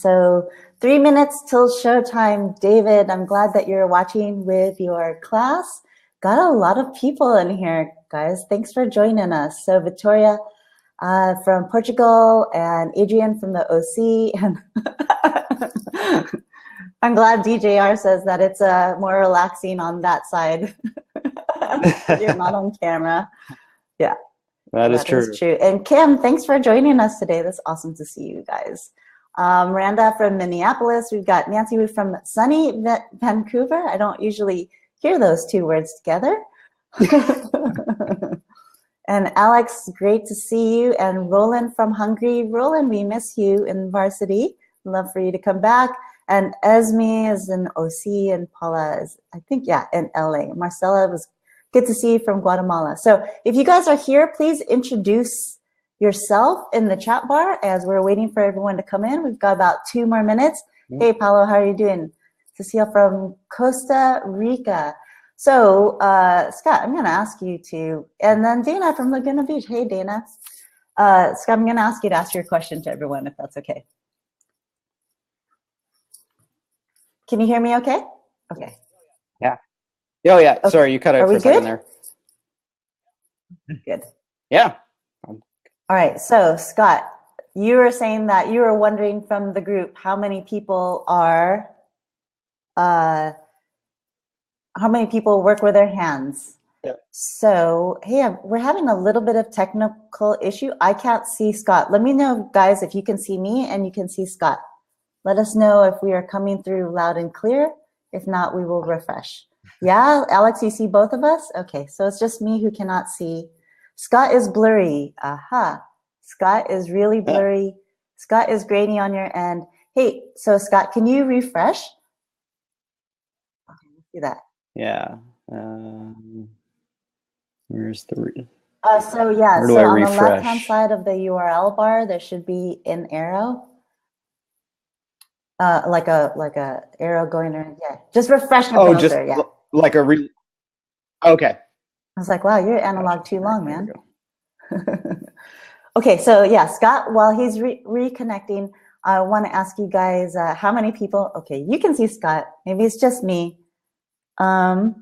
So 3 minutes till showtime. David, I'm glad that you're watching with your class. Got a lot of people in here, guys. Thanks for joining us. So Victoria from Portugal and Adrian from the OC. And I'm glad DJR says that it's more relaxing on that side. You're not on camera. Yeah. That is true. And Kim, thanks for joining us today. That's awesome to see you guys. Miranda from Minneapolis. We've got Nancy from sunny Vancouver. I don't usually hear those two words together. And Alex, great to see you. And Roland from Hungary. Roland, we miss you in varsity. Love for you to come back. And Esme is in OC, and Paula is, I think, yeah, in LA. Marcella, was good to see you from Guatemala. So if you guys are here, please introduce yourself in the chat bar as we're waiting for everyone to come in. We've got about 2 more minutes. Hey, Paolo, how are you doing? Cecile from Costa Rica. So, Scott, I'm going to ask you to, and then Dana from Laguna Beach. Hey, Dana. Scott, I'm going to ask you to ask your question to everyone, if that's okay. Can you hear me okay? Okay. Yeah. Oh, yeah. Okay. Sorry, you cut out for a second there. Good. Yeah. All right. So, Scott, you were saying that you were wondering from the group how many people are, how many people work with their hands. Yeah. So, hey, we're having a little bit of technical issue. I can't see Scott. Let me know, guys, if you can see me and you can see Scott. Let us know if we are coming through loud and clear. If not, we will refresh. Yeah, Alex, you see both of us? Okay, so it's just me who cannot see. Scott is blurry. Aha. Scott is really blurry. Scott is grainy on your end. Hey, so Scott, can you refresh? Okay, let's see that. Yeah. Where's the... so yeah, so on the left-hand side of the URL bar, there should be an arrow. Like a arrow going around. Yeah, just refresh your browser. Just yeah. Like a re. Okay. I was like, wow, you're analog too long, man. Okay, so yeah, Scott, while he's reconnecting, I want to ask you guys how many people. Okay, you can see Scott. Maybe it's just me. All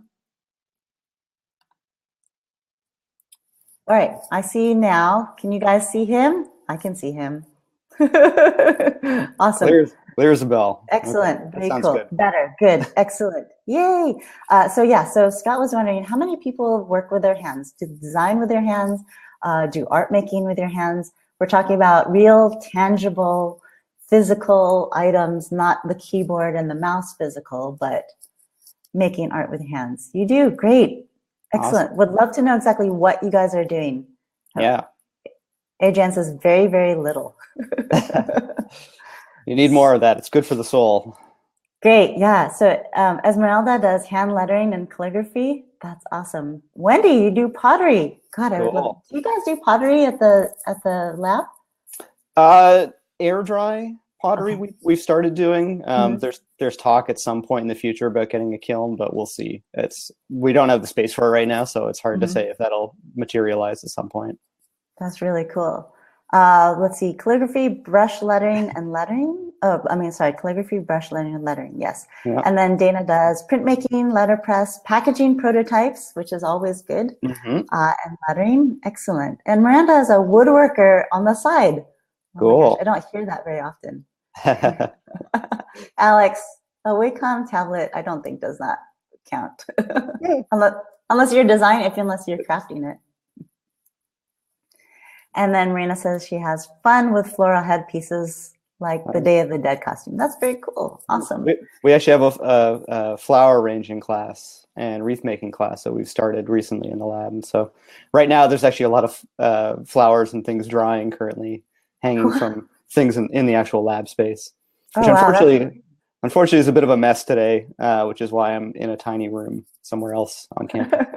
right, I see you now. Can you guys see him? I can see him. Awesome. Clear as a bell. Excellent. Okay. Very cool. Good. Better. Good. Excellent. Yay. So yeah, so Scott was wondering how many people work with their hands, do design with their hands, do art making with their hands. We're talking about real, tangible, physical items, not the keyboard and the mouse physical, but making art with hands. You do. Great. Excellent. Awesome. Would love to know exactly what you guys are doing. Yeah. Adrian says very, very little. You need more of that. It's good for the soul. Great. Yeah. So Esmeralda does hand lettering and calligraphy. That's awesome. Wendy, you do pottery. God, I would love. Do you guys do pottery at the lab? Air dry pottery. Okay. We've started doing. There's talk at some point in the future about getting a kiln, but we'll see. We don't have the space for it right now, so it's hard to say if that'll materialize at some point. That's really cool. Let's see, calligraphy, brush lettering, and lettering. Oh, I mean, sorry, calligraphy, brush lettering, and lettering, yes. Yeah. And then Dana does printmaking, letterpress, packaging prototypes, which is always good, and lettering. Excellent. And Miranda is a woodworker on the side. Cool. I don't hear that very often. Alex, a Wacom tablet, I don't think does not count. unless you're designing, unless you're crafting it. And then Marina says she has fun with floral headpieces like the Day of the Dead costume. That's very cool. Awesome. We actually have a flower arranging class and wreath making class that we've started recently in the lab. And so right now there's actually a lot of flowers and things drying currently, hanging from things in the actual lab space, which unfortunately is a bit of a mess today, which is why I'm in a tiny room somewhere else on campus.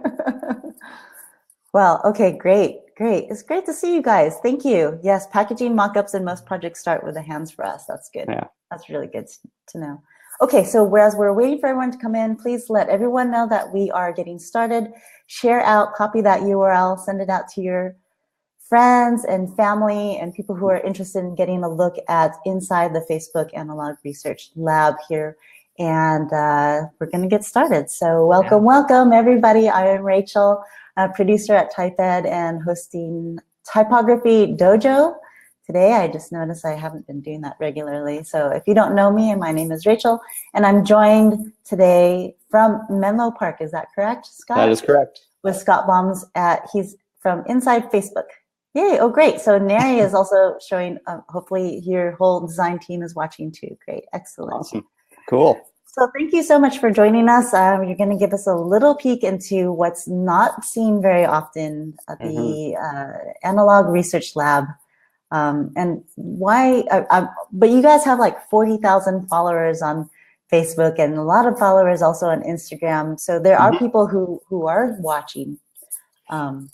Well, okay, great. It's great to see you guys. Thank you. Yes, packaging mock-ups and most projects start with the hands for us. That's good. Yeah. That's really good to know. Okay, so whereas we're waiting for everyone to come in, please let everyone know that we are getting started. Share out, copy that URL, send it out to your friends and family and people who are interested in getting a look at inside the Facebook Analog Research Lab here. And we're going to get started. So welcome, everybody. I am Rachel, a producer at TypeEd and hosting Typography Dojo. Today, I just noticed I haven't been doing that regularly. So if you don't know me, my name is Rachel, and I'm joined today from Menlo Park. Is that correct, Scott? That is correct. With Scott Boms. He's from inside Facebook. Yay, oh great. So Neri is also showing, hopefully your whole design team is watching too. Great, excellent. Awesome, cool. So thank you so much for joining us. You're going to give us a little peek into what's not seen very often at the Analog Research Lab. And why, but you guys have like 40,000 followers on Facebook and a lot of followers also on Instagram. So there are people who are watching. Go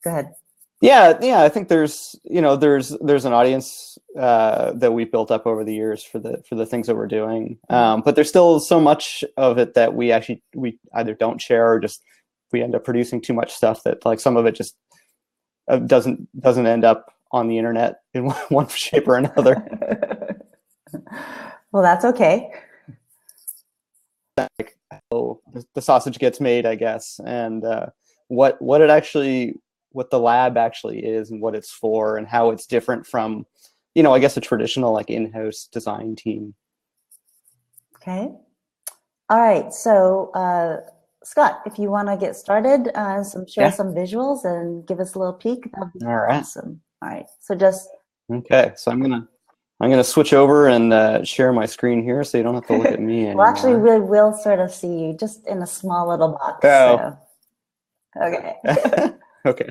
ahead. Yeah, I think there's an audience that we've built up over the years for the things that we're doing, but there's still so much of it that we either don't share or just we end up producing too much stuff that like some of it just doesn't end up on the internet in one shape or another. Well, that's okay. Like, the sausage gets made, I guess, and what the lab actually is and what it's for and how it's different from, I guess a traditional like in-house design team. Okay. All right. So Scott, if you want to get started, share some visuals and give us a little peek, that'd be awesome. All right. So just okay. So I'm gonna switch over and share my screen here, so you don't have to look at me anymore. Well, actually, we will sort of see you just in a small little box. Oh. So. Okay. Okay.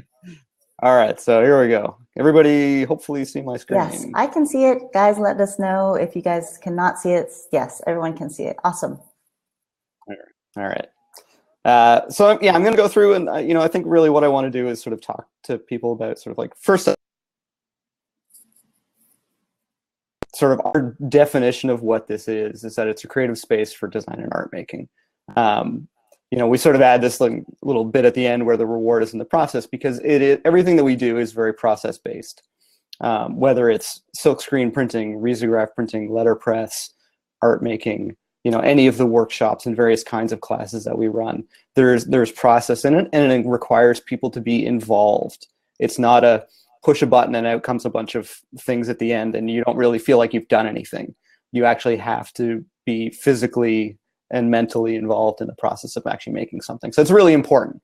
All right. So here we go. Everybody, hopefully, see my screen. Yes, I can see it. Guys, let us know if you guys cannot see it. Yes, everyone can see it. Awesome. All right. So yeah, I'm going to go through and I think really what I want to do is sort of talk to people about sort of like first sort of our definition of what this is that it's a creative space for design and art making. We sort of add this little bit at the end where the reward is in the process, because everything that we do is very process based. Whether it's silkscreen printing, risograph printing, letterpress, art making, any of the workshops and various kinds of classes that we run, there's process in it, and it requires people to be involved. It's not a push a button and out comes a bunch of things at the end and you don't really feel like you've done anything. You actually have to be physically and mentally involved in the process of actually making something. So it's really important.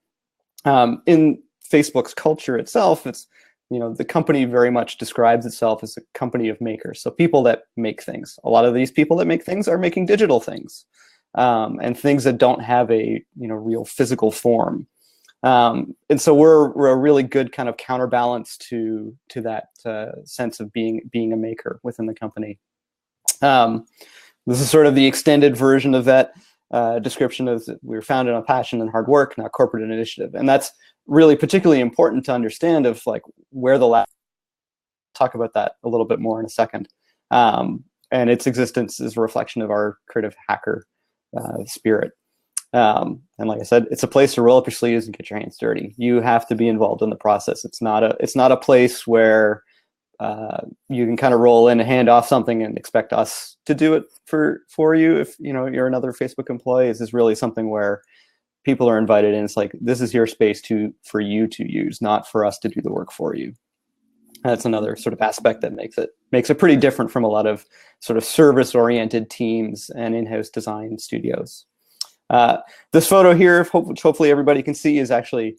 In Facebook's culture itself, it's, the company very much describes itself as a company of makers. So people that make things. A lot of these people that make things are making digital things and things that don't have a, real physical form. And so we're a really good kind of counterbalance to that sense of being a maker within the company. This is sort of the extended version of that description of we were founded on passion and hard work, not corporate initiative. And that's really particularly important to understand of like where the lab, talk about that a little bit more in a second. And its existence is a reflection of our creative hacker spirit. And like I said, it's a place to roll up your sleeves and get your hands dirty. You have to be involved in the process. It's not a place where you can kind of roll in and hand off something and expect us to do it for you. If you're another Facebook employee, this is really something where people are invited in. It's like, this is your space for you to use, not for us to do the work for you. That's another sort of aspect that makes it pretty different from a lot of sort of service-oriented teams and in-house design studios. This photo here, which hopefully everybody can see, is actually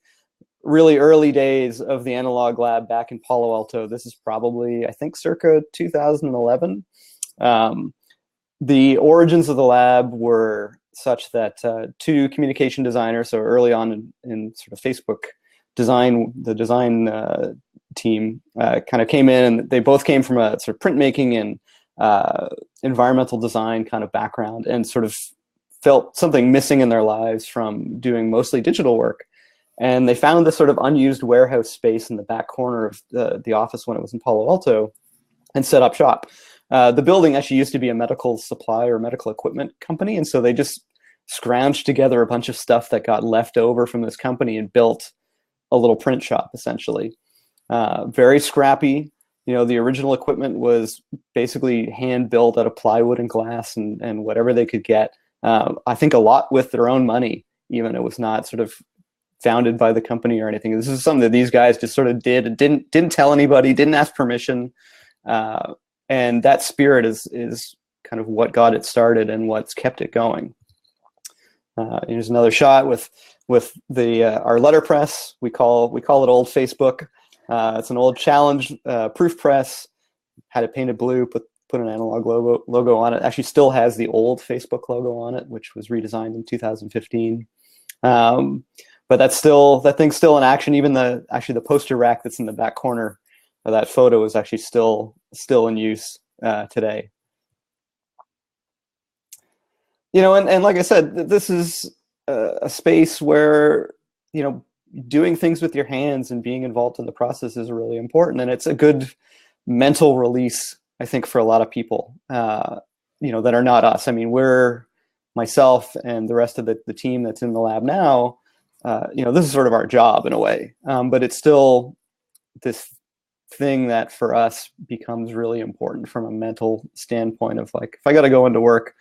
really early days of the Analog Lab back in Palo Alto. This is probably, I think, circa 2011. The origins of the lab were such that two communication designers, so early on in sort of Facebook design, the design team kind of came in, and they both came from a sort of printmaking and environmental design kind of background, and sort of felt something missing in their lives from doing mostly digital work. And they found this sort of unused warehouse space in the back corner of the office when it was in Palo Alto and set up shop. The building actually used to be a medical supply or medical equipment company. And so they just scrounged together a bunch of stuff that got left over from this company and built a little print shop, essentially. very scrappy. You know, the original equipment was basically hand built out of plywood and glass and whatever they could get. I think a lot with their own money, even. It was not sort of founded by the company or anything. This is something that these guys just sort of did. Didn't tell anybody, didn't ask permission. And that spirit is kind of what got it started and what's kept it going. Here's another shot with the our letterpress. We call it Old Facebook. It's an old challenge proof press. Had it painted blue. Put an analog logo on it. Actually, still has the old Facebook logo on it, which was redesigned in 2015. But that thing's still in action. Even the poster rack that's in the back corner of that photo is actually still in use today. You know, and like I said, this is a space where, you know, doing things with your hands and being involved in the process is really important, and it's a good mental release, I think, for a lot of people, you know, that are not us. I mean, myself and the rest of the team that's in the lab now, you know, this is sort of our job in a way, but it's still this thing that for us becomes really important from a mental standpoint of, like, if I got to go into work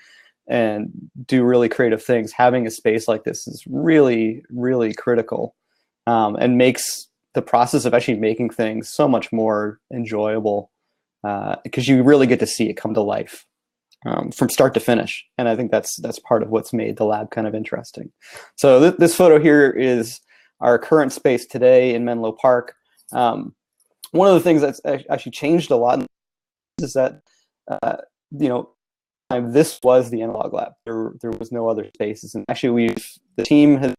and do really creative things, having a space like this is really, really critical, and makes the process of actually making things so much more enjoyable, because you really get to see it come to life from start to finish. And I think that's part of what's made the lab kind of interesting. So this photo here is our current space today in Menlo Park. One of the things that's actually changed a lot is that, you know, this was the analog lab. There was no other spaces, and actually the team has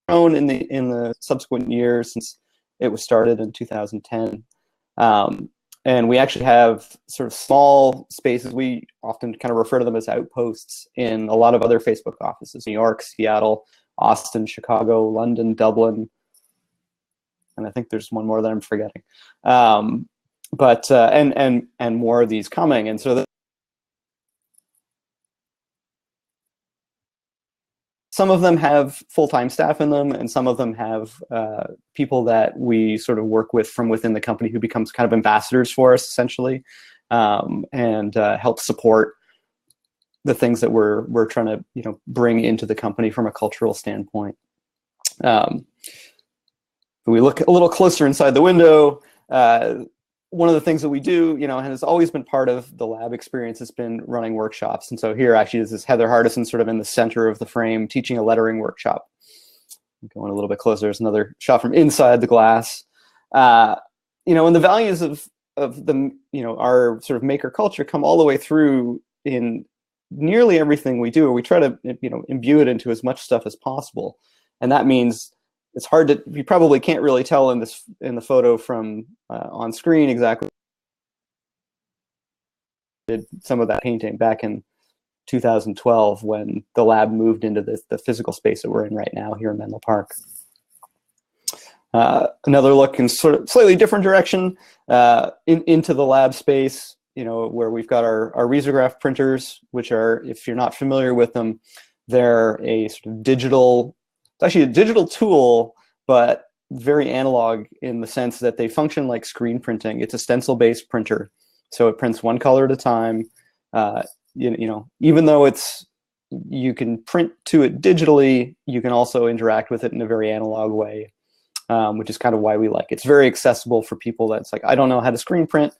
grown in the subsequent years since it was started in 2010. And we actually have sort of small spaces. We often kind of refer to them as outposts in a lot of other Facebook offices: New York, Seattle, Austin, Chicago, London, Dublin, and I think there's one more that I'm forgetting. But and more of these coming. And so some of them have full-time staff in them, and some of them have people that we sort of work with from within the company who becomes kind of ambassadors for us, essentially, and help support the things that we're trying to, you know, bring into the company from a cultural standpoint. We look a little closer inside the window. One of the things that we do, you know, and has always been part of the lab experience, has been running workshops. And so here actually is this Heather Hardison sort of in the center of the frame teaching a lettering workshop. Going a little bit closer, there's another shot from inside the glass. You know, and the values of the, you know, our sort of maker culture come all the way through in nearly everything we do. We try to, you know, imbue it into as much stuff as possible. And that means it's hard to, you probably can't really tell in the photo from on screen exactly did some of that painting back in 2012 when the lab moved into the physical space that we're in right now here in Menlo Park. Another look in sort of slightly different direction into the lab space, you know, where we've got our risograph printers, which are, if you're not familiar with them, they're a sort of digital, it's actually a digital tool, but very analog in the sense that they function like screen printing. It's a stencil-based printer, so it prints one color at a time. You know, even though you can print to it digitally, you can also interact with it in a very analog way, which is kind of why we like it. It's very accessible for people that's like, I don't know how to screen print.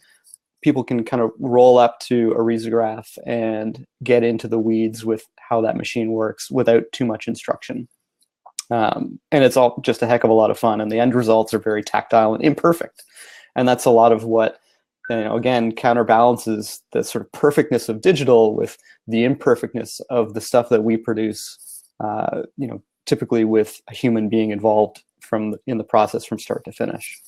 People can kind of roll up to a risograph and get into the weeds with how that machine works without too much instruction. And it's all just a heck of a lot of fun, and the end results are very tactile and imperfect. And that's a lot of what, you know, again, counterbalances the sort of perfectness of digital with the imperfectness of the stuff that we produce, you know, typically with a human being involved in the process from start to finish.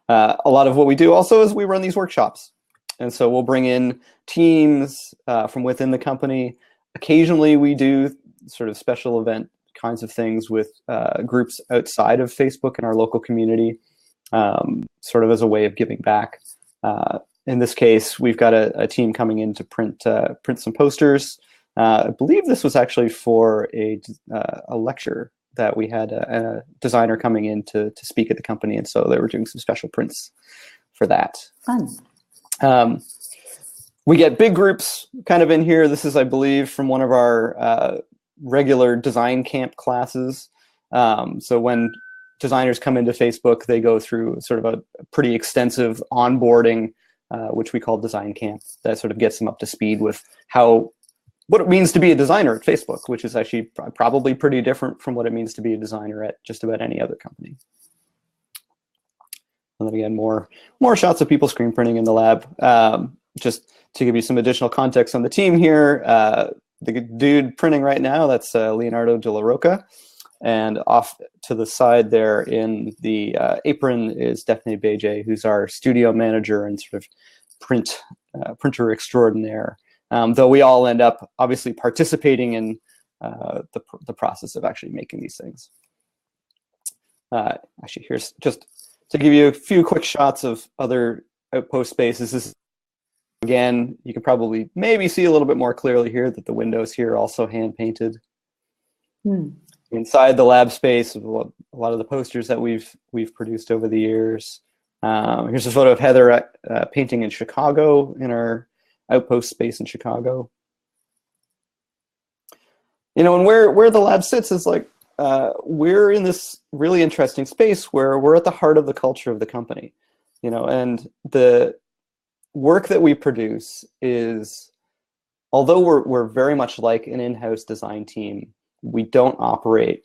A lot of what we do also is we run these workshops. And so we'll bring in teams from within the company. Occasionally we do sort of special event kinds of things with groups outside of Facebook in our local community, sort of as a way of giving back. In this case, we've got a team coming in to print some posters. I believe this was actually for a lecture that we had a designer coming in to speak at the company, and so they were doing some special prints for that. Fun. We get big groups kind of in here. This is, I believe, from one of our regular design camp classes. So when designers come into Facebook, they go through sort of a pretty extensive onboarding, which we call design camp, that sort of gets them up to speed with what it means to be a designer at Facebook, which is actually probably pretty different from what it means to be a designer at just about any other company. And then again, more shots of people screen printing in the lab. Just to give you some additional context on the team here, the dude printing right now, that's Leonardo de la Roca. And off to the side there in the apron is Daphne Beje, who's our studio manager and sort of printer extraordinaire. Though we all end up obviously participating in the process of actually making these things. Actually, here's just to give you a few quick shots of other outpost spaces. This, again, you can probably maybe see a little bit more clearly here that the windows here are also hand painted. Inside the lab space, a lot of the posters that we've produced over the years. Here's a photo of Heather painting in Chicago, in our outpost space in Chicago. You know, and where the lab sits is like, we're in this really interesting space where we're at the heart of the culture of the company, you know, and the work that we produce is, although we're very much like an in-house design team, we don't operate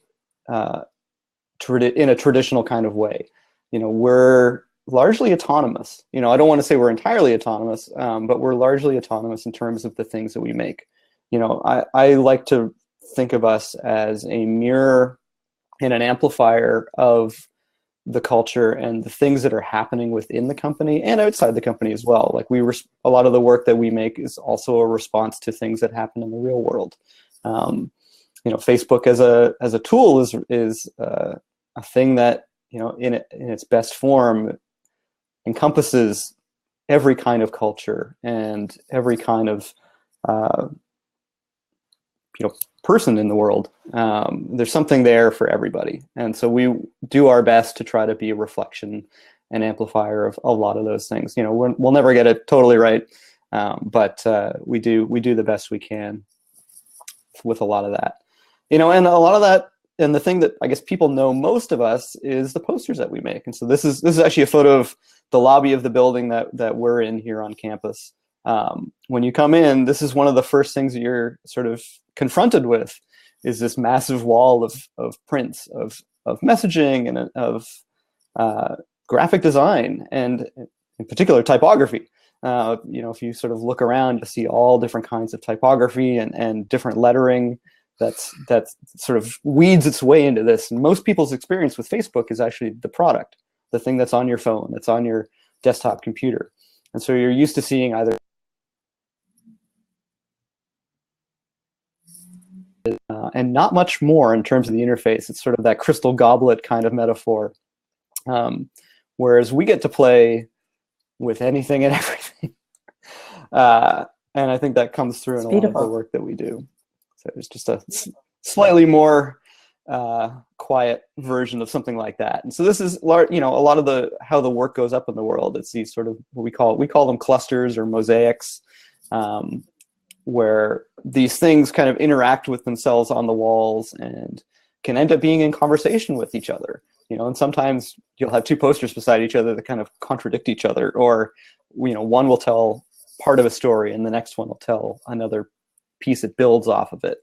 in a traditional kind of way. You know, we're largely autonomous. You know, I don't want to say we're entirely autonomous, but we're largely autonomous in terms of the things that we make. You know, I like to think of us as a mirror and an amplifier of the culture and the things that are happening within the company and outside the company as well. Like a lot of the work that we make is also a response to things that happen in the real world. You know, Facebook as a tool is a thing that, you know, in its best form encompasses every kind of culture and every kind of you know, person in the world. There's something there for everybody, and so we do our best to try to be a reflection and amplifier of a lot of those things. You know, we'll never get it totally right, but we do the best we can with a lot of that. You know, and a lot of that, and the thing that I guess people know most of us is the posters that we make. And so this is actually a photo of the lobby of the building that we're in here on campus. When you come in, this is one of the first things that you're sort of confronted with, is this massive wall of prints of messaging and of graphic design, and in particular typography. You know, if you sort of look around, you see all different kinds of typography and different lettering that's sort of weeds its way into this. And most people's experience with Facebook is actually the product, the thing that's on your phone, that's on your desktop computer. And so you're used to seeing either and not much more in terms of the interface. It's sort of that crystal goblet kind of metaphor. Whereas we get to play with anything and everything. And I think that comes through in a lot of the work that we do. So it's just a slightly more quiet version of something like that. And so this is, you know, a lot of how the work goes up in the world. It's these sort of what we call them clusters or mosaics, where these things kind of interact with themselves on the walls and can end up being in conversation with each other. You know, and sometimes you'll have two posters beside each other that kind of contradict each other, or, you know, one will tell part of a story and the next one will tell another piece that builds off of it.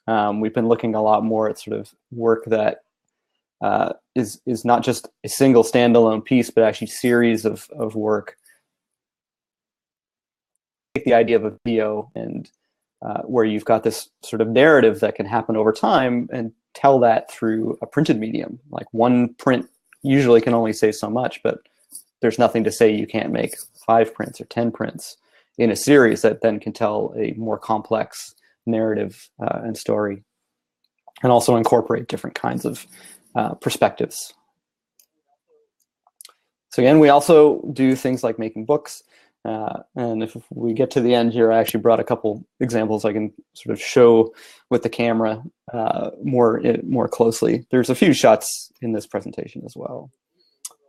We've been looking a lot more at sort of work that is not just a single standalone piece, but actually series of work. Take the idea of a video and where you've got this sort of narrative that can happen over time, and tell that through a printed medium. Like one print usually can only say so much, but there's nothing to say you can't make 5 prints or 10 prints in a series that then can tell a more complex narrative and story, and also incorporate different kinds of perspectives. So again, we also do things like making books. And if we get to the end here, I actually brought a couple examples I can sort of show with the camera more closely. There's a few shots in this presentation as well.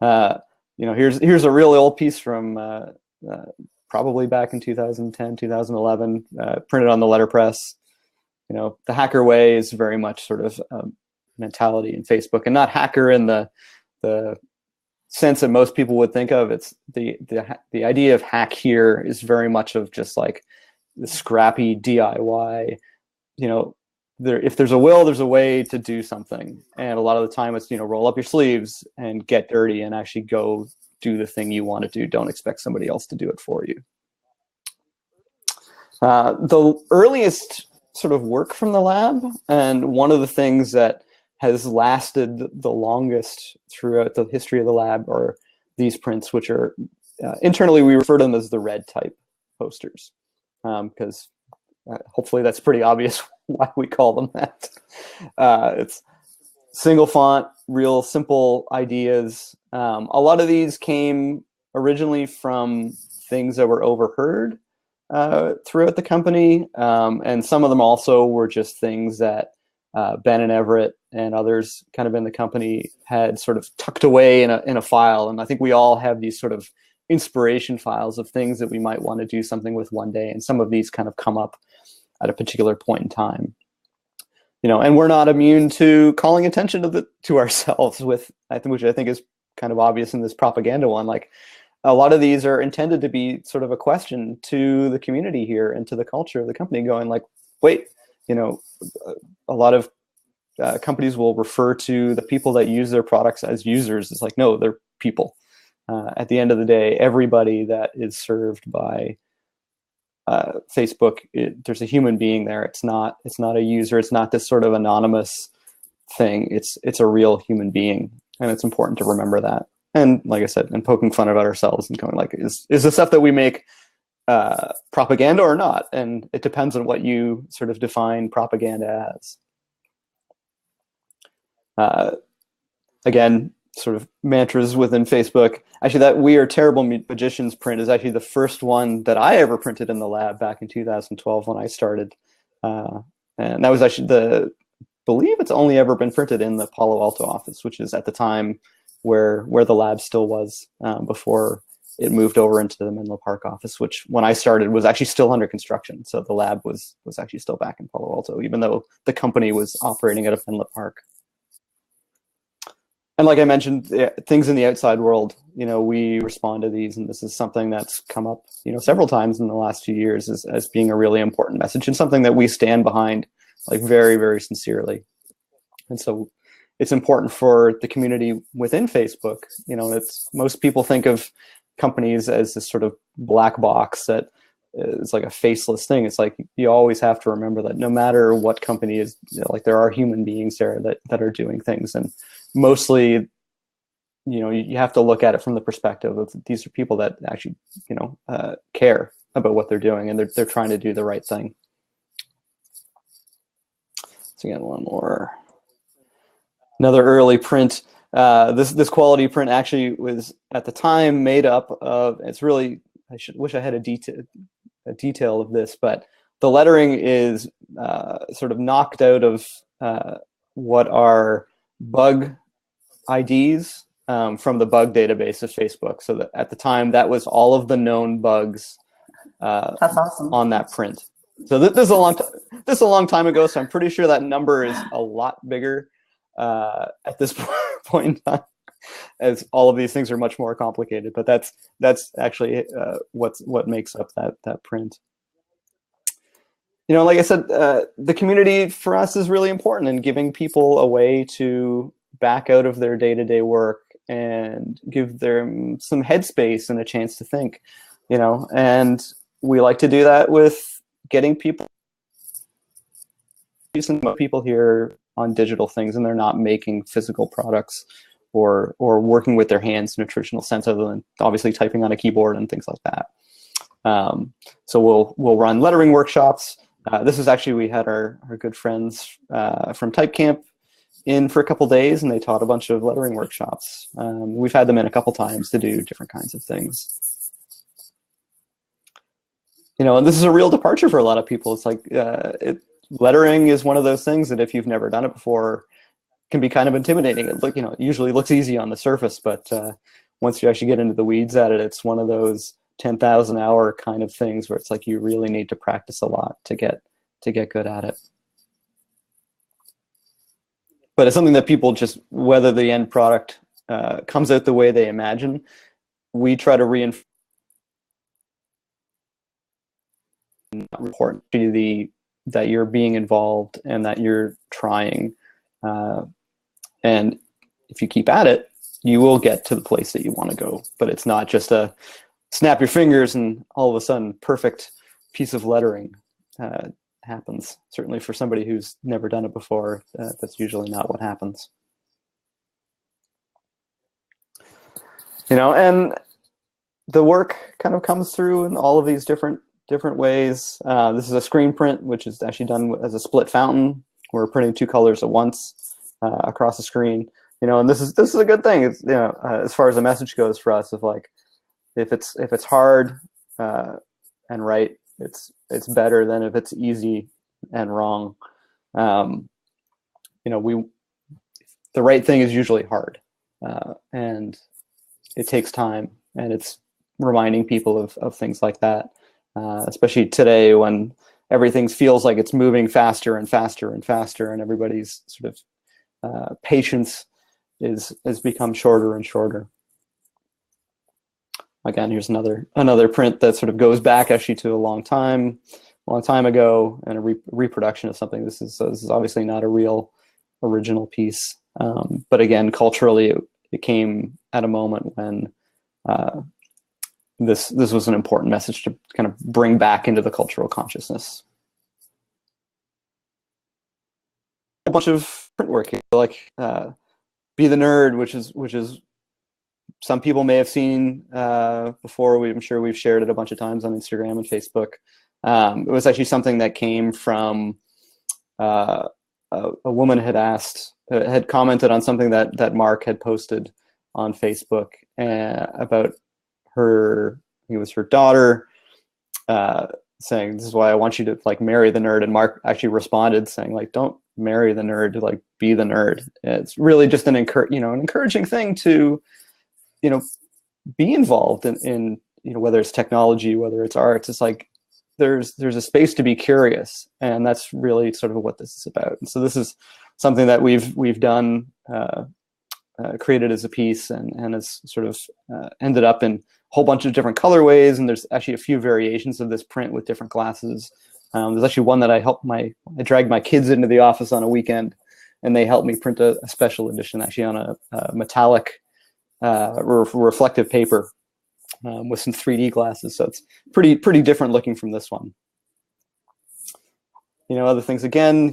Here's a real old piece from probably back in 2010, 2011, printed on the letterpress. The hacker way is very much sort of mentality in Facebook, and not hacker in the sense that most people would think of. It's the idea of hack here is very much of just like the scrappy DIY. If there's a will, there's a way to do something, and a lot of the time it's roll up your sleeves and get dirty and actually go do the thing you want to do. Don't expect somebody else to do it for you. The earliest sort of work from the lab, and one of the things that has lasted the longest throughout the history of the lab are these prints, which are internally we refer to them as the red type posters, because hopefully that's pretty obvious why we call them that. It's single font, real simple ideas. A lot of these came originally from things that were overheard throughout the company, and some of them also were just things that Ben and Everett and others kind of in the company had sort of tucked away in a file. And I think we all have these sort of inspiration files of things that we might want to do something with one day. And some of these kind of come up at a particular point in time. And we're not immune to calling attention to ourselves with, which I think is kind of obvious in this propaganda one. Like, a lot of these are intended to be sort of a question to the community here and to the culture of the company, going like, wait, a lot of companies will refer to the people that use their products as users. It's like, no, they're people. At the end of the day, everybody that is served by Facebook, there's a human being there. It's not a user. It's not this sort of anonymous thing. It's a real human being, and it's important to remember that. And like I said, and poking fun at ourselves and going like, is the stuff that we make propaganda or not? And it depends on what you sort of define propaganda as. Again, sort of mantras within Facebook. Actually, that We Are Terrible Magicians print is actually the first one that I ever printed in the lab back in 2012 when I started. And that was actually believe it's only ever been printed in the Palo Alto office, which is at the time where the lab still was before it moved over into the Menlo Park office, which when I started was actually still under construction. So the lab was actually still back in Palo Alto, even though the company was operating out of Menlo Park. And like I mentioned, things in the outside world, we respond to these, and this is something that's come up, several times in the last few years as being a really important message and something that we stand behind, like very, very sincerely. And so it's important for the community within Facebook. Most people think of companies as this sort of black box that is like a faceless thing. It's like you always have to remember that no matter what company is, like there are human beings there that are doing things, and mostly, you have to look at it from the perspective of these are people that actually, care about what they're doing, and they're trying to do the right thing. So again, one more. Another early print. This quality print actually was at the time made up of. It's really. Wish I had a detail of this, but the lettering is sort of knocked out of what are bug IDs from the bug database of Facebook. So that at the time, that was all of the known bugs That's awesome. on that print. So this is a long time ago. So I'm pretty sure that number is a lot bigger at this point in time, as all of these things are much more complicated. But that's actually what makes up that print. Like I said, the community for us is really important in giving people a way to back out of their day-to-day work and give them some headspace and a chance to think, and we like to do that with getting people here on digital things, and they're not making physical products or working with their hands in a traditional sense, other than obviously typing on a keyboard and things like that. So we'll run lettering workshops. This is actually, we had our good friends from Type Camp in for a couple days, and they taught a bunch of lettering workshops. We've had them in a couple times to do different kinds of things. and this is a real departure for a lot of people. It's like lettering is one of those things that if you've never done it before, can be kind of intimidating. It usually looks easy on the surface, but once you actually get into the weeds at it, it's one of those 10,000 hour kind of things where it's like you really need to practice a lot to get good at it. But it's something that people just, whether the end product comes out the way they imagine, we try to reinforce that you're being involved and that you're trying. And if you keep at it, you will get to the place that you want to go. But it's not just a snap your fingers and all of a sudden perfect piece of lettering happens. Certainly for somebody who's never done it before, that's usually not what happens. And the work kind of comes through in all of these different ways. This is a screen print, which is actually done as a split fountain. We're printing 2 colors at once across the screen. And this is a good thing. It's, as far as the message goes for us, of like, if it's hard and right, it's better than if it's easy and wrong. The right thing is usually hard, and it takes time, and it's reminding people of things like that, especially today when everything feels like it's moving faster and faster and faster, and everybody's sort of patience has become shorter and shorter. Again, here's another print that sort of goes back actually to a long time ago, and a reproduction of something. This is obviously not a real original piece, but again, culturally, it came at a moment when this was an important message to kind of bring back into the cultural consciousness. A bunch of print work here, like Be the Nerd, which is some people may have seen before. I'm sure we've shared it a bunch of times on Instagram and Facebook. It was actually something that came from a woman had commented on something that Mark had posted on Facebook about her. It was her daughter saying, "This is why I want you to like marry the nerd." And Mark actually responded saying, like, "Don't marry the nerd, like be the nerd." It's really just an encouraging thing to be involved in whether it's technology, whether it's arts. It's like there's a space to be curious, and that's really sort of what this is about. And so this is something that we've done, created as a piece, and has sort of ended up in a whole bunch of different colorways. And there's actually a few variations of this print with different glasses. There's actually one that I dragged my kids into the office on a weekend, and they helped me print a special edition actually on a metallic reflective paper with some 3D glasses. So it's pretty different looking from this one. Other things, again,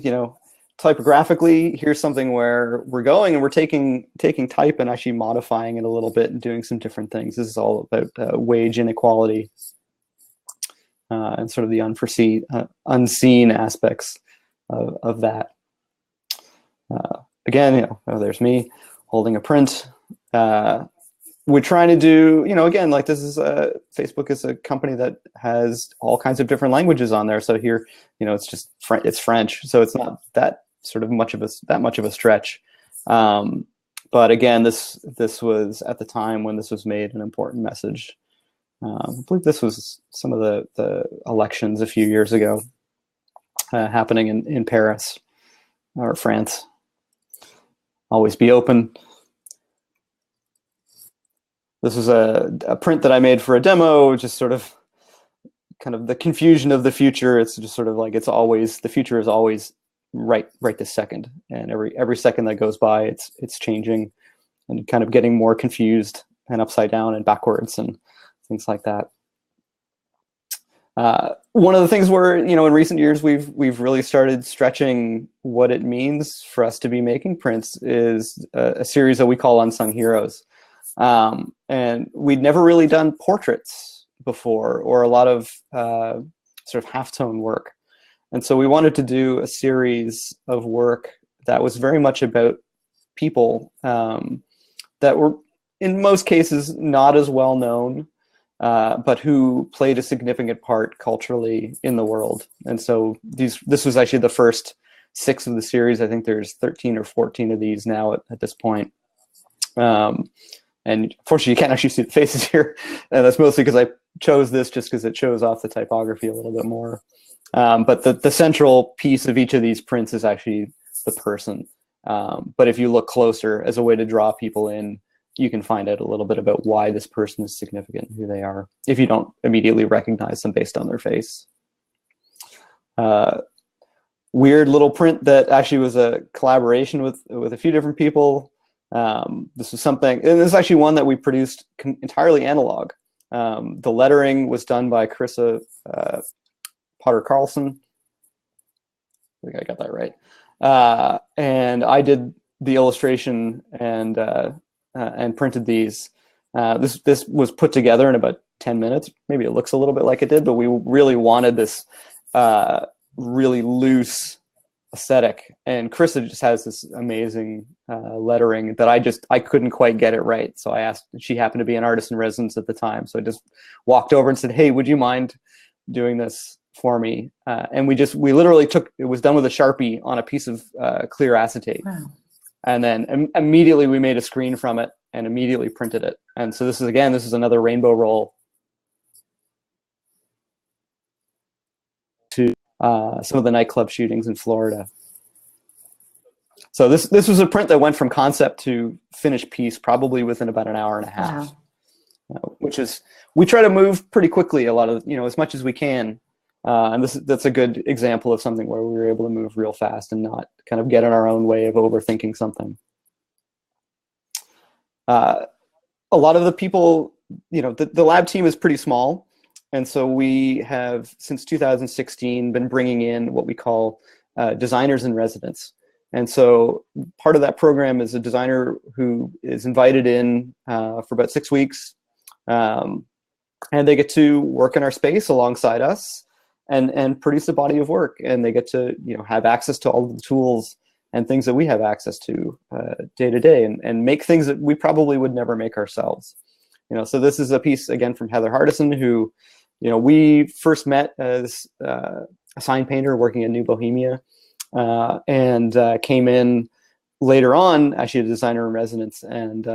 typographically, here's something where we're going and we're taking type and actually modifying it a little bit and doing some different things. This is all about wage inequality and sort of the unseen aspects of that. Again, there's me holding a print. We're trying to do, again, like this is Facebook is a company that has all kinds of different languages on there. So here, it's just it's French, so it's not that sort of much of a stretch. But again, this was at the time when this was made an important message. I believe this was some of the elections a few years ago happening in Paris or France. Always be open. This was a print that I made for a demo, just sort of kind of the confusion of the future. It's just sort of like the future is always right this second, and every second that goes by, it's changing and kind of getting more confused and upside down and backwards and things like that. One of the things where in recent years we've really started stretching what it means for us to be making prints is a series that we call Unsung Heroes. And we'd never really done portraits before, or a lot of sort of halftone work. And so we wanted to do a series of work that was very much about people that were, in most cases, not as well known, but who played a significant part culturally in the world. And so this was actually the first 6 of the series. I think there's 13 or 14 of these now at this point. And unfortunately, you can't actually see the faces here. And that's mostly because I chose this just because it shows off the typography a little bit more. But the central piece of each of these prints is actually the person. But if you look closer as a way to draw people in, you can find out a little bit about why this person is significant, who they are, if you don't immediately recognize them based on their face. Weird little print that actually was a collaboration with a few different people. This was something, and this is actually one that we produced entirely analog. The lettering was done by Carissa Potter Carlson. I think I got that right. And I did the illustration and printed these. This was put together in about 10 minutes. Maybe it looks a little bit like it did, but we really wanted this really loose aesthetic. And Carissa just has this amazing lettering that I couldn't quite get it right. So I asked, she happened to be an artist in residence at the time. So I just walked over and said, hey, would you mind doing this for me? And we literally it was done with a Sharpie on a piece of clear acetate. Wow. And then immediately we made a screen from it and immediately printed it. And so this is another rainbow roll to some of the nightclub shootings in Florida. So this was a print that went from concept to finished piece probably within about an hour and a half. Wow. Which is, we try to move pretty quickly a lot of, as much as we can. And that's a good example of something where we were able to move real fast and not kind of get in our own way of overthinking something. A lot of the people, the lab team is pretty small. And so we have, since 2016, been bringing in what we call designers in residence. And so part of that program is a designer who is invited in for about 6 weeks. And they get to work in our space alongside us and produce a body of work. And they get to have access to all of the tools and things that we have access to day to day, and make things that we probably would never make ourselves. So this is a piece, again, from Heather Hardison, who we first met as a sign painter working at New Bohemia, and came in later on, actually a designer in residence, and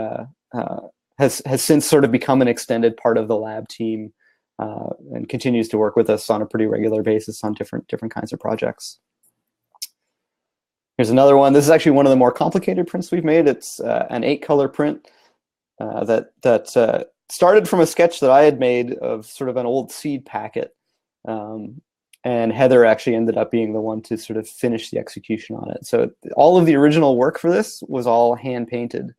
has since sort of become an extended part of the lab team, and continues to work with us on a pretty regular basis on different kinds of projects. Here's another one. This is actually one of the more complicated prints we've made. It's an 8-color print that started from a sketch that I had made of sort of an old seed packet. And Heather actually ended up being the one to sort of finish the execution on it. So all of the original work for this was all hand painted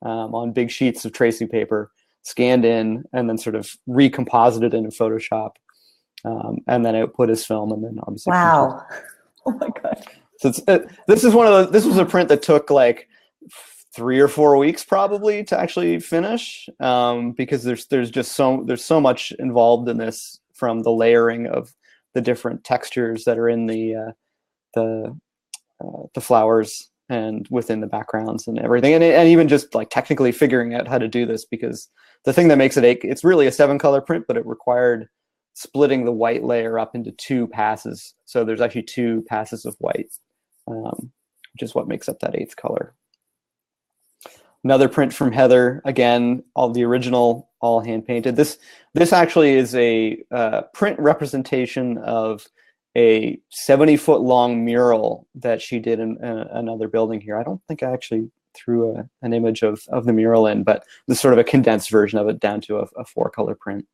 on big sheets of tracing paper, scanned in, and then sort of recomposited in Photoshop, and then output as film, and then obviously. Wow! Oh my god! So this was a print that took like 3 or 4 weeks probably to actually finish, because there's so much involved in this, from the layering of the different textures that are in the flowers and within the backgrounds and everything, and even just like technically figuring out how to do this, because the thing that makes it's really a 7-color print, but it required splitting the white layer up into 2 passes. So there's actually 2 passes of white, which is what makes up that 8th color. Another print from Heather, again, all the original, all hand painted. This actually is a print representation of a 70-foot long mural that she did in another building here. I don't think I actually threw an image of the mural in, but this is sort of a condensed version of it down to a 4-color print.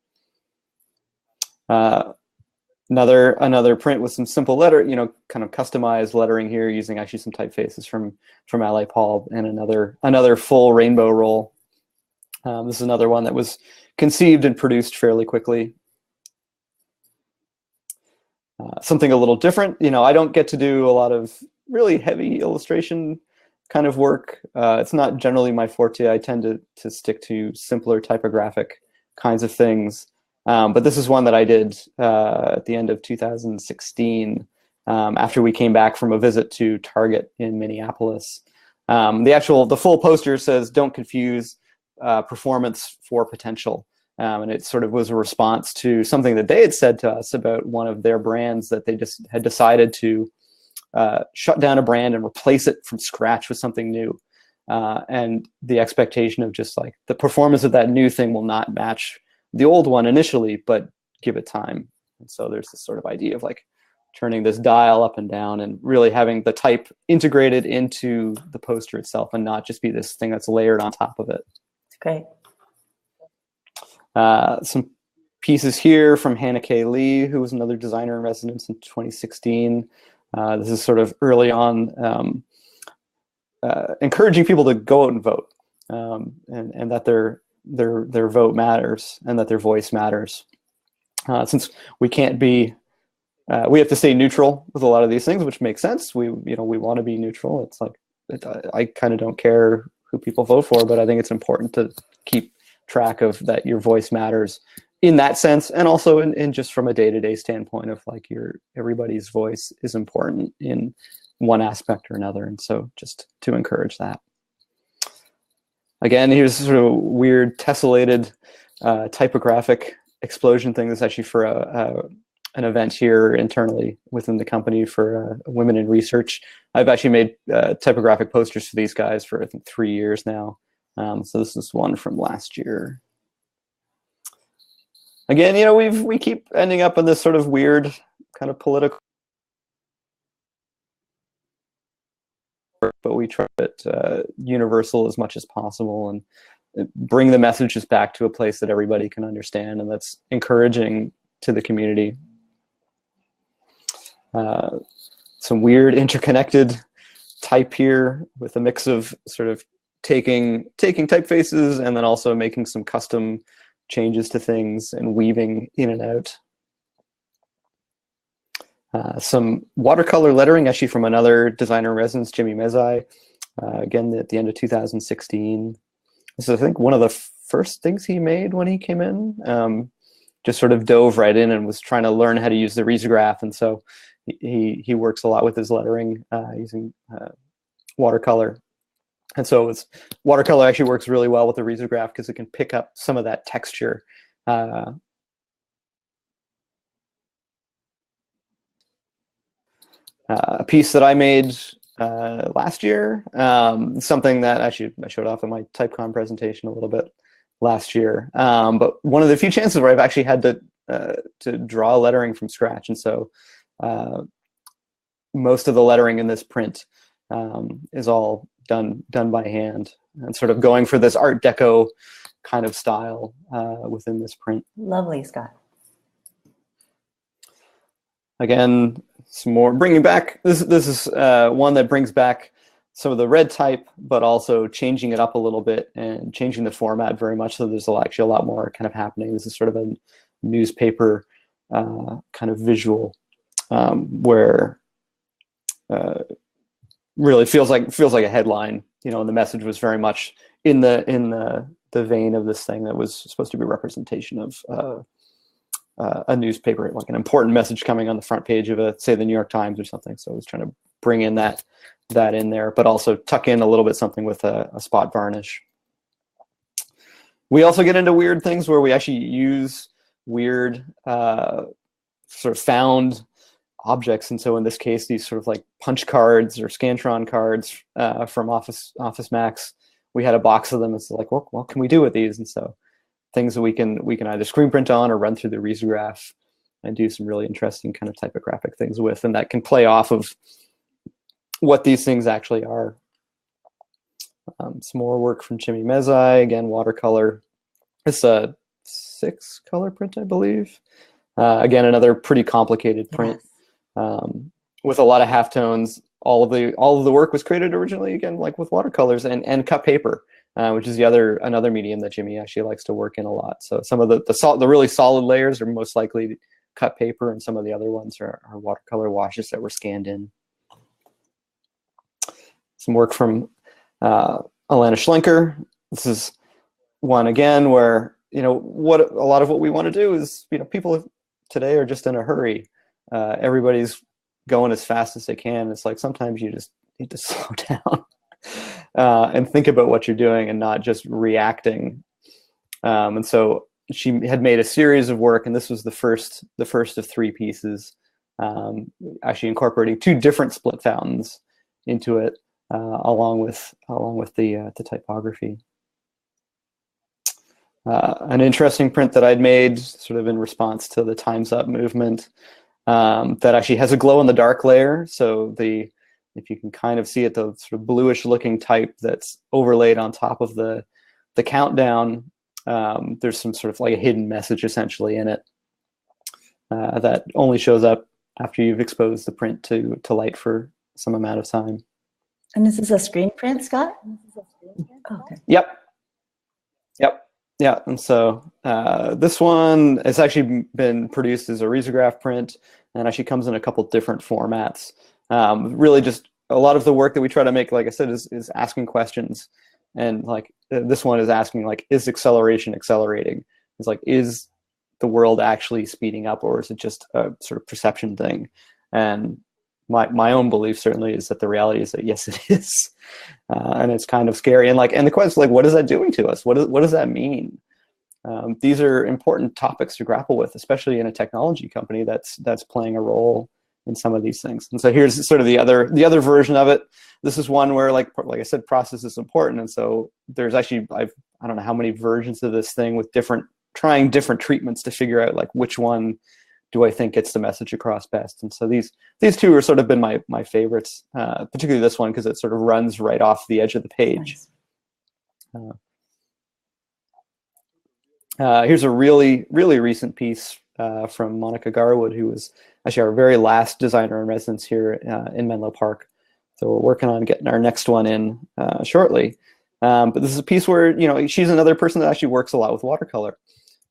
Another print with some simple letter, kind of customized lettering here, using actually some typefaces from Ally Paul, and another full rainbow roll. This is another one that was conceived and produced fairly quickly. Something a little different. I don't get to do a lot of really heavy illustration kind of work. It's not generally my forte. I tend to stick to simpler typographic kinds of things. But this is one that I did at the end of 2016, after we came back from a visit to Target in Minneapolis. The full poster says, "Don't confuse performance for potential." And it sort of was a response to something that they had said to us about one of their brands, that they just had decided to shut down a brand and replace it from scratch with something new. And the expectation of just like the performance of that new thing will not match the old one initially, but give it time. And so there's this sort of idea of like turning this dial up and down and really having the type integrated into the poster itself and not just be this thing that's layered on top of it. Great. Some pieces here from Hannah K. Lee, who was another designer in residence in 2016. This is sort of early on, encouraging people to go out and vote, and that their vote matters and that their voice matters. Since we can't be, we have to stay neutral with a lot of these things, which makes sense. We want to be neutral. It's like, I kind of don't care who people vote for, but I think it's important to keep track of that your voice matters in that sense, and also in just from a day-to-day standpoint of like everybody's voice is important in one aspect or another. And so just to encourage that. Again, here's sort of a weird tessellated typographic explosion thing. That's actually for an event here internally within the company for women in research. I've actually made typographic posters for these guys for I think 3 years now. So this is one from last year. Again, we keep ending up in this sort of weird kind of political, but we try it universal as much as possible and bring the messages back to a place that everybody can understand and that's encouraging to the community. Some weird interconnected type here with a mix of sort of taking typefaces and then also making some custom changes to things and weaving in and out. Some watercolor lettering actually from another designer in residence, Jimmy Mezai, again at the end of 2016. This is I think one of the first things he made when he came in. Just sort of dove right in and was trying to learn how to use the risograph, and so he works a lot with his lettering using watercolor. And so watercolor actually works really well with the risograph because it can pick up some of that texture. A piece that I made last year, something that actually I showed off in my TypeCon presentation a little bit last year. But one of the few chances where I've actually had to draw lettering from scratch. And so most of the lettering in this print is all done by hand and sort of going for this Art Deco kind of style within this print. Lovely, Scott. Again, some more bringing back. This is one that brings back some of the red type, but also changing it up a little bit and changing the format very much. So there's actually a lot more kind of happening. This is sort of a newspaper kind of visual where really feels like a headline, and the message was very much in the vein of this thing that was supposed to be a representation of a newspaper, like an important message coming on the front page of say the New York Times or something. So I was trying to bring in that in there, but also tuck in a little bit something with a spot varnish. We also get into weird things where we actually use weird sort of found objects. And so in this case, these sort of like punch cards or Scantron cards from Office Max, we had a box of them. It's like, what can we do with these? And so things that we can either screen print on or run through the risograph and do some really interesting kind of typographic things with, and that can play off of what these things actually are. Some more work from Jimmy Mezai, again, watercolor. It's a 6-color print, I believe. Again, another pretty complicated print. Yes. With a lot of halftones. All of the work was created originally, again, like with watercolors and cut paper, which is another medium that Jimmy actually likes to work in a lot. So some of the really solid layers are most likely cut paper, and some of the other ones are watercolor washes that were scanned in. Some work from Alana Schlenker. This is one again where what a lot of what we want to do is people today are just in a hurry. Everybody's going as fast as they can. It's like sometimes you just need to slow down and think about what you're doing and not just reacting. And so she had made a series of work, and this was the first of 3 pieces, actually incorporating 2 different split fountains into it, along with the typography. An interesting print that I'd made sort of in response to the Time's Up movement, that actually has a glow-in-the-dark layer. So if you can kind of see it, the sort of bluish looking type that's overlaid on top of the countdown, there's some sort of like a hidden message essentially in it, that only shows up after you've exposed the print to light for some amount of time. And this is a screen print, Scott? Okay. Yep. Yeah, and so this one has actually been produced as a risograph print, and actually comes in a couple different formats. Really just a lot of the work that we try to make, like I said, is asking questions. And like this one is asking, like, is acceleration accelerating? It's like, is the world actually speeding up, or is it just a sort of perception thing? And my own belief certainly is that the reality is that yes, it is, and it's kind of scary. And the question is, like, what is that doing to us? What does that mean? These are important topics to grapple with, especially in a technology company that's playing a role in some of these things. And so here's sort of the other version of it. This is one where, like I said, process is important, and so there's actually I don't know how many versions of this thing with trying different treatments to figure out like which one do I think gets the message across best. And so these 2 have sort of been my favorites, particularly this one because it sort of runs right off the edge of the page. Nice. Here's a really recent piece from Monica Garwood, who was actually our very last designer in residence here in Menlo Park. So we're working on getting our next one in shortly. But this is a piece where, she's another person that actually works a lot with watercolor.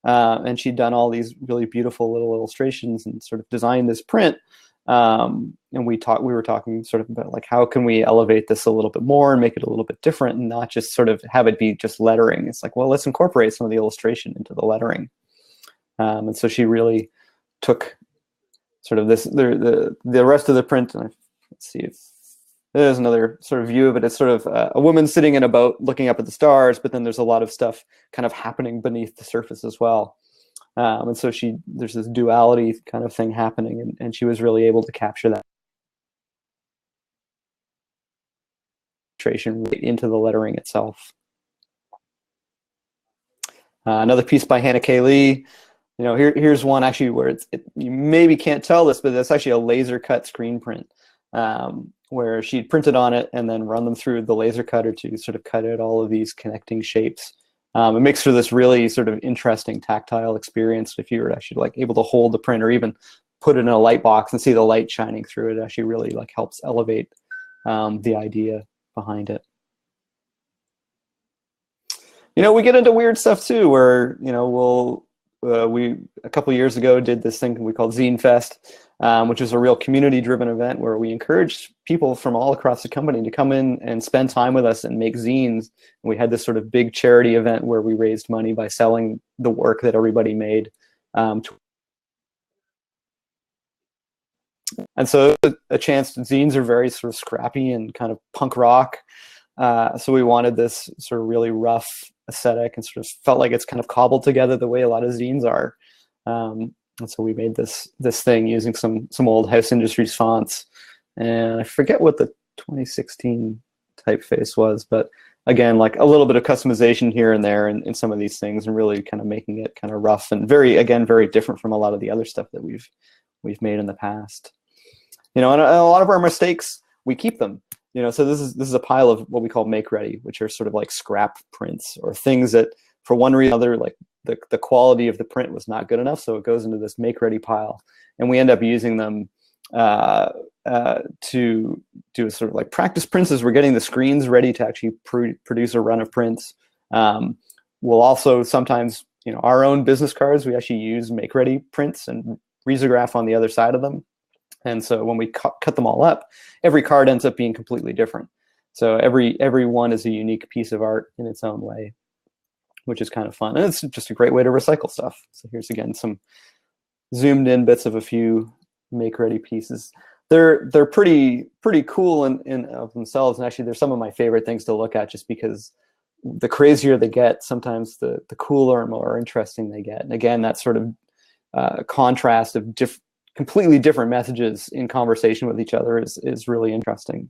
And she'd done all these really beautiful little illustrations and sort of designed this print. And we were talking sort of about like, how can we elevate this a little bit more and make it a little bit different and not just sort of have it be just lettering. It's like, well, let's incorporate some of the illustration into the lettering. And so she really took sort of the rest of the print. And let's see if there's another sort of view of it. It's sort of a woman sitting in a boat looking up at the stars, but then there's a lot of stuff kind of happening beneath the surface as well. And so there's this duality kind of thing happening, and she was really able to capture that right into the lettering itself. Another piece by Hannah K. Lee. Here's one actually where you maybe can't tell this, but it's actually a laser cut screen print, where she'd printed on it and then run them through the laser cutter to sort of cut out all of these connecting shapes. It makes for this really sort of interesting tactile experience. If you were actually like able to hold the print or even put it in a light box and see the light shining through it, actually really like helps elevate the idea behind it. We get into weird stuff too, where we a couple years ago did this thing we called Zine Fest, which is a real community-driven event where we encouraged people from all across the company to come in and spend time with us and make zines. And we had this sort of big charity event where we raised money by selling the work that everybody made. And so a chance, zines are very sort of scrappy and kind of punk rock. So we wanted this sort of really rough aesthetic and sort of felt like it's kind of cobbled together the way a lot of zines are. And so we made this thing using some old House Industries fonts, and I forget what the 2016 typeface was, but again, like a little bit of customization here and there in some of these things, and really kind of making it kind of rough and very different from a lot of the other stuff that we've made in the past. And a lot of our mistakes, we keep them. So this is a pile of what we call make ready, which are sort of like scrap prints or things that for one reason or another, like the quality of the print was not good enough, so it goes into this make ready pile, and we end up using them to do sort of like practice prints as we're getting the screens ready to actually produce a run of prints. We'll also sometimes, our own business cards, we actually use make ready prints and risograph on the other side of them. And so when we cut them all up, every card ends up being completely different. So every one is a unique piece of art in its own way, which is kind of fun. And it's just a great way to recycle stuff. So here's again some zoomed in bits of a few make ready pieces. They're pretty cool in of themselves. And actually they're some of my favorite things to look at, just because the crazier they get, sometimes the cooler and more interesting they get. And again, that sort of contrast of completely different messages in conversation with each other is really interesting.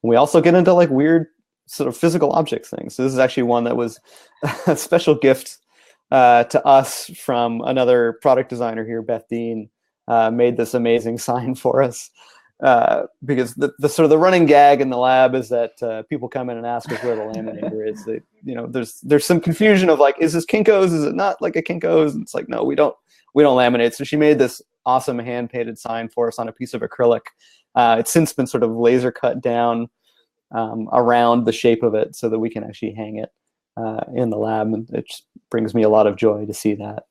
We also get into like weird sort of physical object things. So this is actually one that was a special gift to us from another product designer here, Beth Dean, made this amazing sign for us. Because the sort of the running gag in the lab is that people come in and ask us where the laminator is. They, you know, there's some confusion of like, is this Kinko's? Is it not like a Kinko's? And it's like, no, we don't laminate. So she made this awesome hand painted sign for us on a piece of acrylic. It's since been sort of laser cut down around the shape of it so that we can actually hang it in the lab, and it just brings me a lot of joy to see that.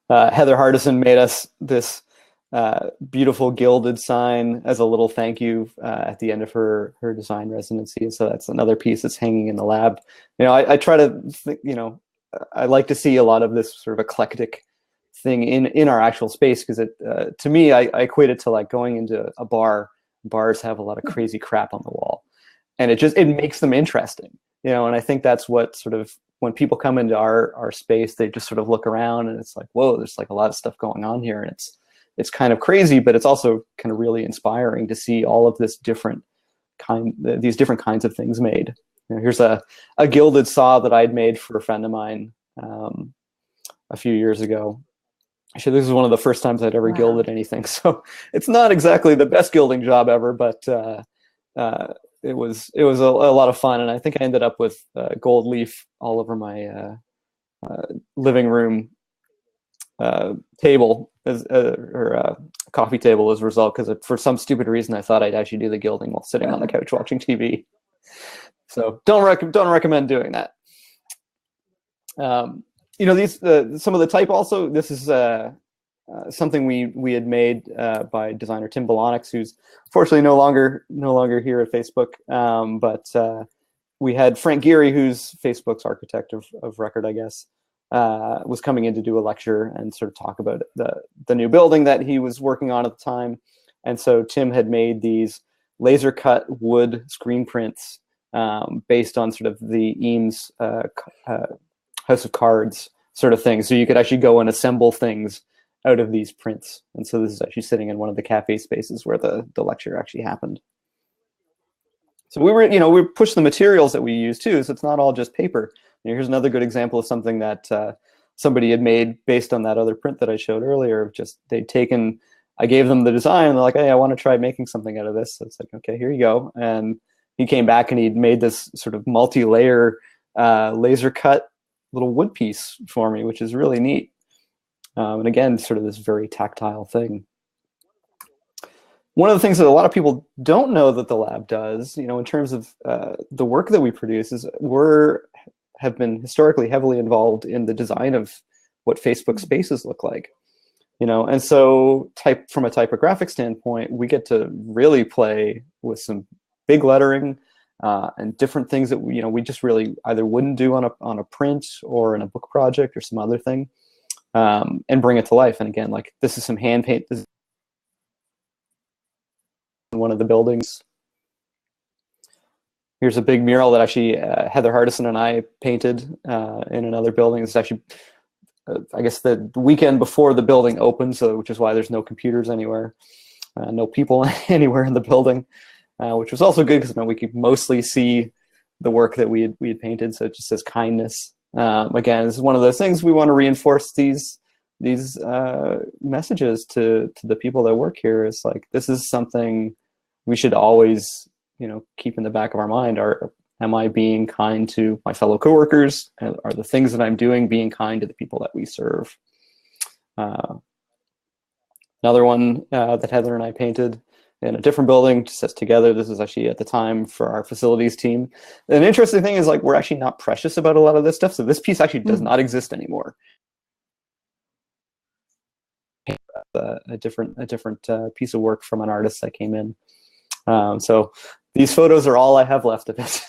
Heather Hardison made us this beautiful gilded sign as a little thank you at the end of her design residency. So that's another piece that's hanging in the lab. You know, I try to think, you know, I like to see a lot of this sort of eclectic thing in our actual space, because it to me, I equate it to like going into a bar. Bars have a lot of crazy crap on the wall, and it makes them interesting, you know. And I think that's what sort of, when people come into our space, they just sort of look around and it's like, whoa, there's like a lot of stuff going on here, and it's kind of crazy, but it's also kind of really inspiring to see all of this these different kinds of things made. You know, here's a gilded saw that I'd made for a friend of mine a few years ago. Actually, this is one of the first times I'd ever gilded anything, so it's not exactly the best gilding job ever, but it was a lot of fun, and I think I ended up with gold leaf all over my living room table or coffee table as a result, because for some stupid reason I thought I'd actually do the gilding while sitting on the couch watching TV. So don't recommend doing that. You know, these some of the type also. This is something we had made by designer Tim Bolonix, who's fortunately no longer here at Facebook. But we had Frank Geary, who's Facebook's architect of record, I guess, was coming in to do a lecture and sort of talk about the new building that he was working on at the time. And so Tim had made these laser cut wood screen prints based on sort of the Eames House of Cards sort of thing. So you could actually go and assemble things out of these prints. And so this is actually sitting in one of the cafe spaces where the lecture actually happened. So we pushed the materials that we use too. So it's not all just paper. You know, here's another good example of something that somebody had made based on that other print that I showed earlier. Just I gave them the design, and they're like, hey, I want to try making something out of this. So it's like, okay, here you go. And he came back and he'd made this sort of multi-layer laser cut little wood piece for me, which is really neat. And again, sort of this very tactile thing. One of the things that a lot of people don't know that the lab does, you know, in terms of the work that we produce, is have been historically heavily involved in the design of what Facebook spaces look like. You know, and so from a typographic standpoint, we get to really play with some big lettering and different things that we just really either wouldn't do on a print or in a book project or some other thing, and bring it to life. And again, like this is some hand paint. This is one of the buildings. Here's a big mural that actually Heather Hardison and I painted in another building. It's actually, I guess, the weekend before the building opened, so which is why there's no computers anywhere, no people anywhere in the building, which was also good because we could mostly see the work that we had painted. So it just says kindness. Again, this is one of those things we want to reinforce these messages to the people that work here. It's like, this is something we should always keep in the back of our mind. Am I being kind to my fellow coworkers? Are the things that I'm doing being kind to the people that we serve? Another one that Heather and I painted in a different building, just says together. This is actually at the time for our facilities team. An interesting thing is, like, we're actually not precious about a lot of this stuff. So this piece actually does not exist anymore. A different piece of work from an artist that came in. So these photos are all I have left of it.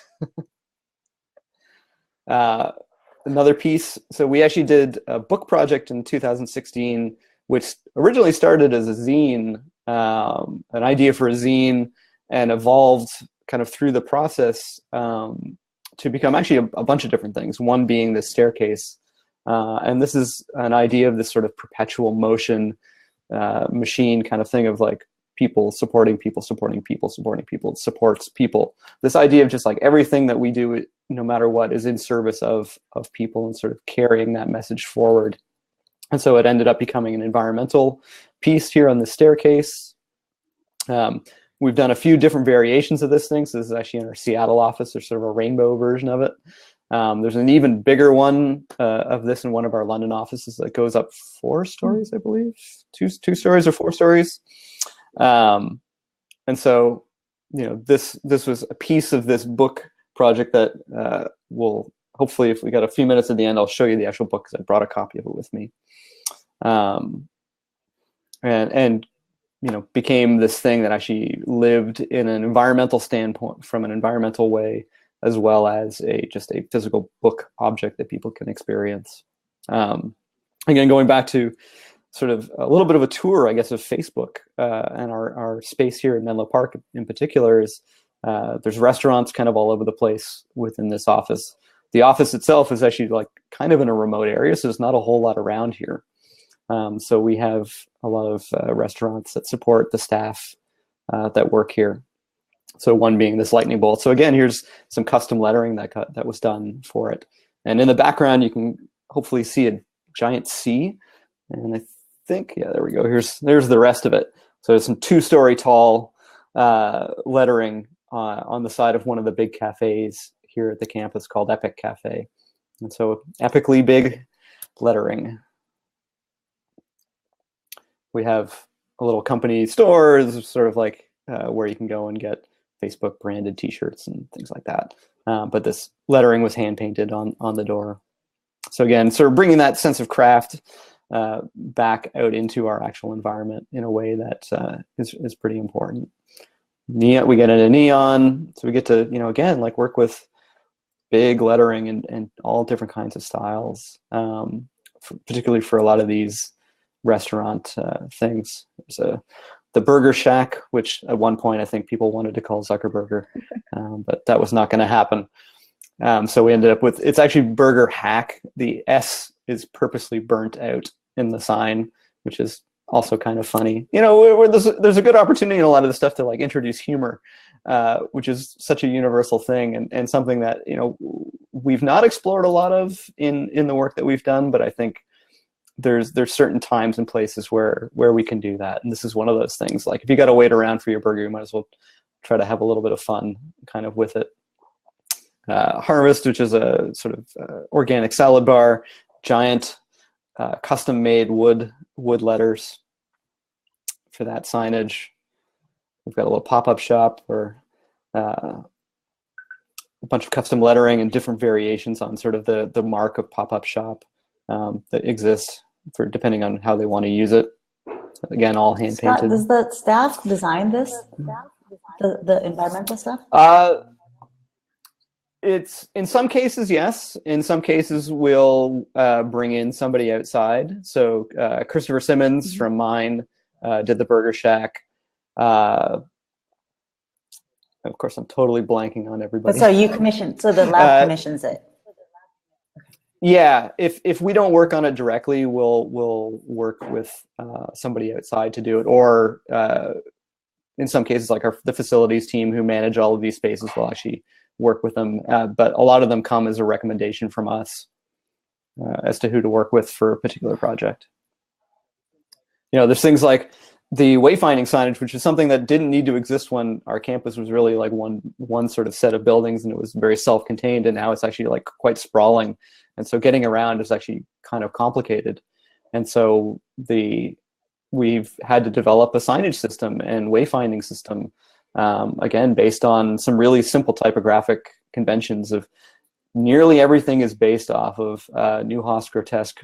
Another piece. So we actually did a book project in 2016, which originally started as a zine, an idea for a zine, and evolved kind of through the process to become actually a bunch of different things. One being this staircase. And this is an idea of this sort of perpetual motion machine kind of thing of like people supporting people, supporting people, supporting people. It supports people. This idea of just like everything that we do, no matter what, is in service of people and sort of carrying that message forward. And so it ended up becoming an environmental piece here on the staircase. We've done a few different variations of this thing. So this is actually in our Seattle office. There's sort of a rainbow version of it. There's an even bigger one of this in one of our London offices that goes up 4 stories, I believe, two stories or 4 stories. And so, you know, this was a piece of this book project that will hopefully, if we got a few minutes at the end, I'll show you the actual book because I brought a copy of it with me. And you know, became this thing that actually lived in an environmental standpoint, from an environmental way, as well as just a physical book object that people can experience. Again, going back to sort of a little bit of a tour, I guess, of Facebook and our space here in Menlo Park in particular is there's restaurants kind of all over the place within this office. The office itself is actually like kind of in a remote area, so there's not a whole lot around here. So we have a lot of restaurants that support the staff that work here. So one being this lightning bolt. So again, here's some custom lettering that was done for it. And in the background, you can hopefully see a giant C. And I think, yeah, there we go. There's the rest of it. So there's some 2-story tall lettering on the side of one of the big cafes here at the campus called Epic Cafe. And so epically big lettering. We have a little company store, sort of like where you can go and get Facebook branded t-shirts and things like that. But this lettering was hand painted on the door. So again, sort of bringing that sense of craft back out into our actual environment in a way that is pretty important. We get into neon, so we get to, you know, again, like work with big lettering and all different kinds of styles, particularly for a lot of these restaurant things. There's the Burger Shack, which at one point I think people wanted to call Zuckerburger, but that was not going to happen. So we ended up with, it's actually Burger Hack. The S is purposely burnt out in the sign, which is also kind of funny. You know, there's a good opportunity in a lot of the stuff to like introduce humor, which is such a universal thing and something that, you know, we've not explored a lot of in the work that we've done, but I think there's certain times and places where we can do that. And this is one of those things. Like if you got to wait around for your burger, you might as well try to have a little bit of fun kind of with it. Harvest, which is a sort of organic salad bar, giant custom-made wood letters for that signage. We've got a little pop-up shop where a bunch of custom lettering and different variations on sort of the mark of pop-up shop that exists for depending on how they want to use it. Again, all hand painted. Does the staff design this? The environmental stuff? It's in some cases, yes. In some cases, we'll bring in somebody outside. So Christopher Simmons from mine did the Burger Shack. Of course, I'm totally blanking on everybody. But so you commissioned, so the lab commissions it. Yeah, if we don't work on it directly, we'll work with somebody outside to do it, or in some cases, like the facilities team who manage all of these spaces will actually work with them. But a lot of them come as a recommendation from us as to who to work with for a particular project. You know, there's things like the wayfinding signage, which is something that didn't need to exist when our campus was really like one sort of set of buildings, and it was very self-contained, and now it's actually like quite sprawling. And so getting around is actually kind of complicated. And so we've had to develop a signage system and wayfinding system, again, based on some really simple typographic conventions of nearly everything is based off of New Haas Grotesque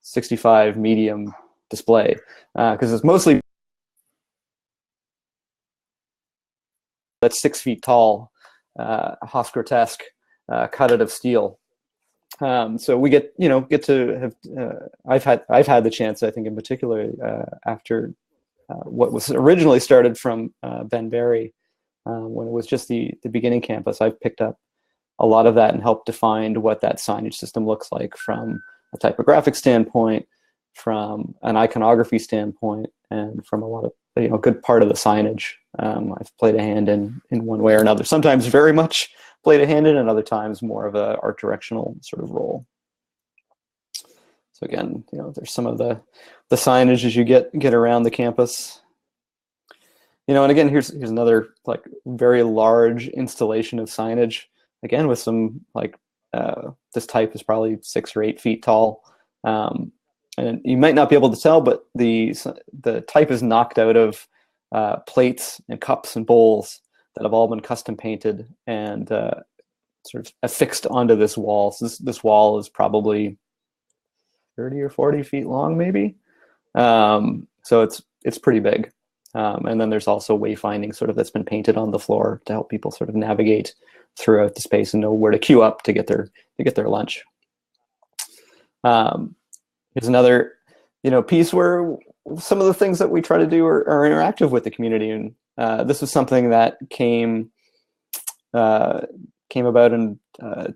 65 medium display, because it's mostly that's 6 feet tall, Haas Grotesque cut out of steel. So we get to have I've had the chance, I think in particular after what was originally started from Ben Barry when it was just the beginning campus, I've picked up a lot of that and helped define what that signage system looks like from a typographic standpoint, from an iconography standpoint, and from a lot of, you know, a good part of the signage. I've played a hand in one way or another. Sometimes very much played a hand in, and other times more of a art directional sort of role. So again, you know, there's some of the signage as you get around the campus. You know, and again, here's another like very large installation of signage. Again, with some like this type is probably 6 or 8 feet tall, and you might not be able to tell, but the type is knocked out of plates and cups and bowls that have all been custom painted and sort of affixed onto this wall. So this wall is probably 30 or 40 feet long, maybe. So it's pretty big. And then there's also wayfinding sort of that's been painted on the floor to help people sort of navigate throughout the space and know where to queue up to get their lunch. Here's another, you know, piece where some of the things that we try to do are interactive with the community, and this was something that came about in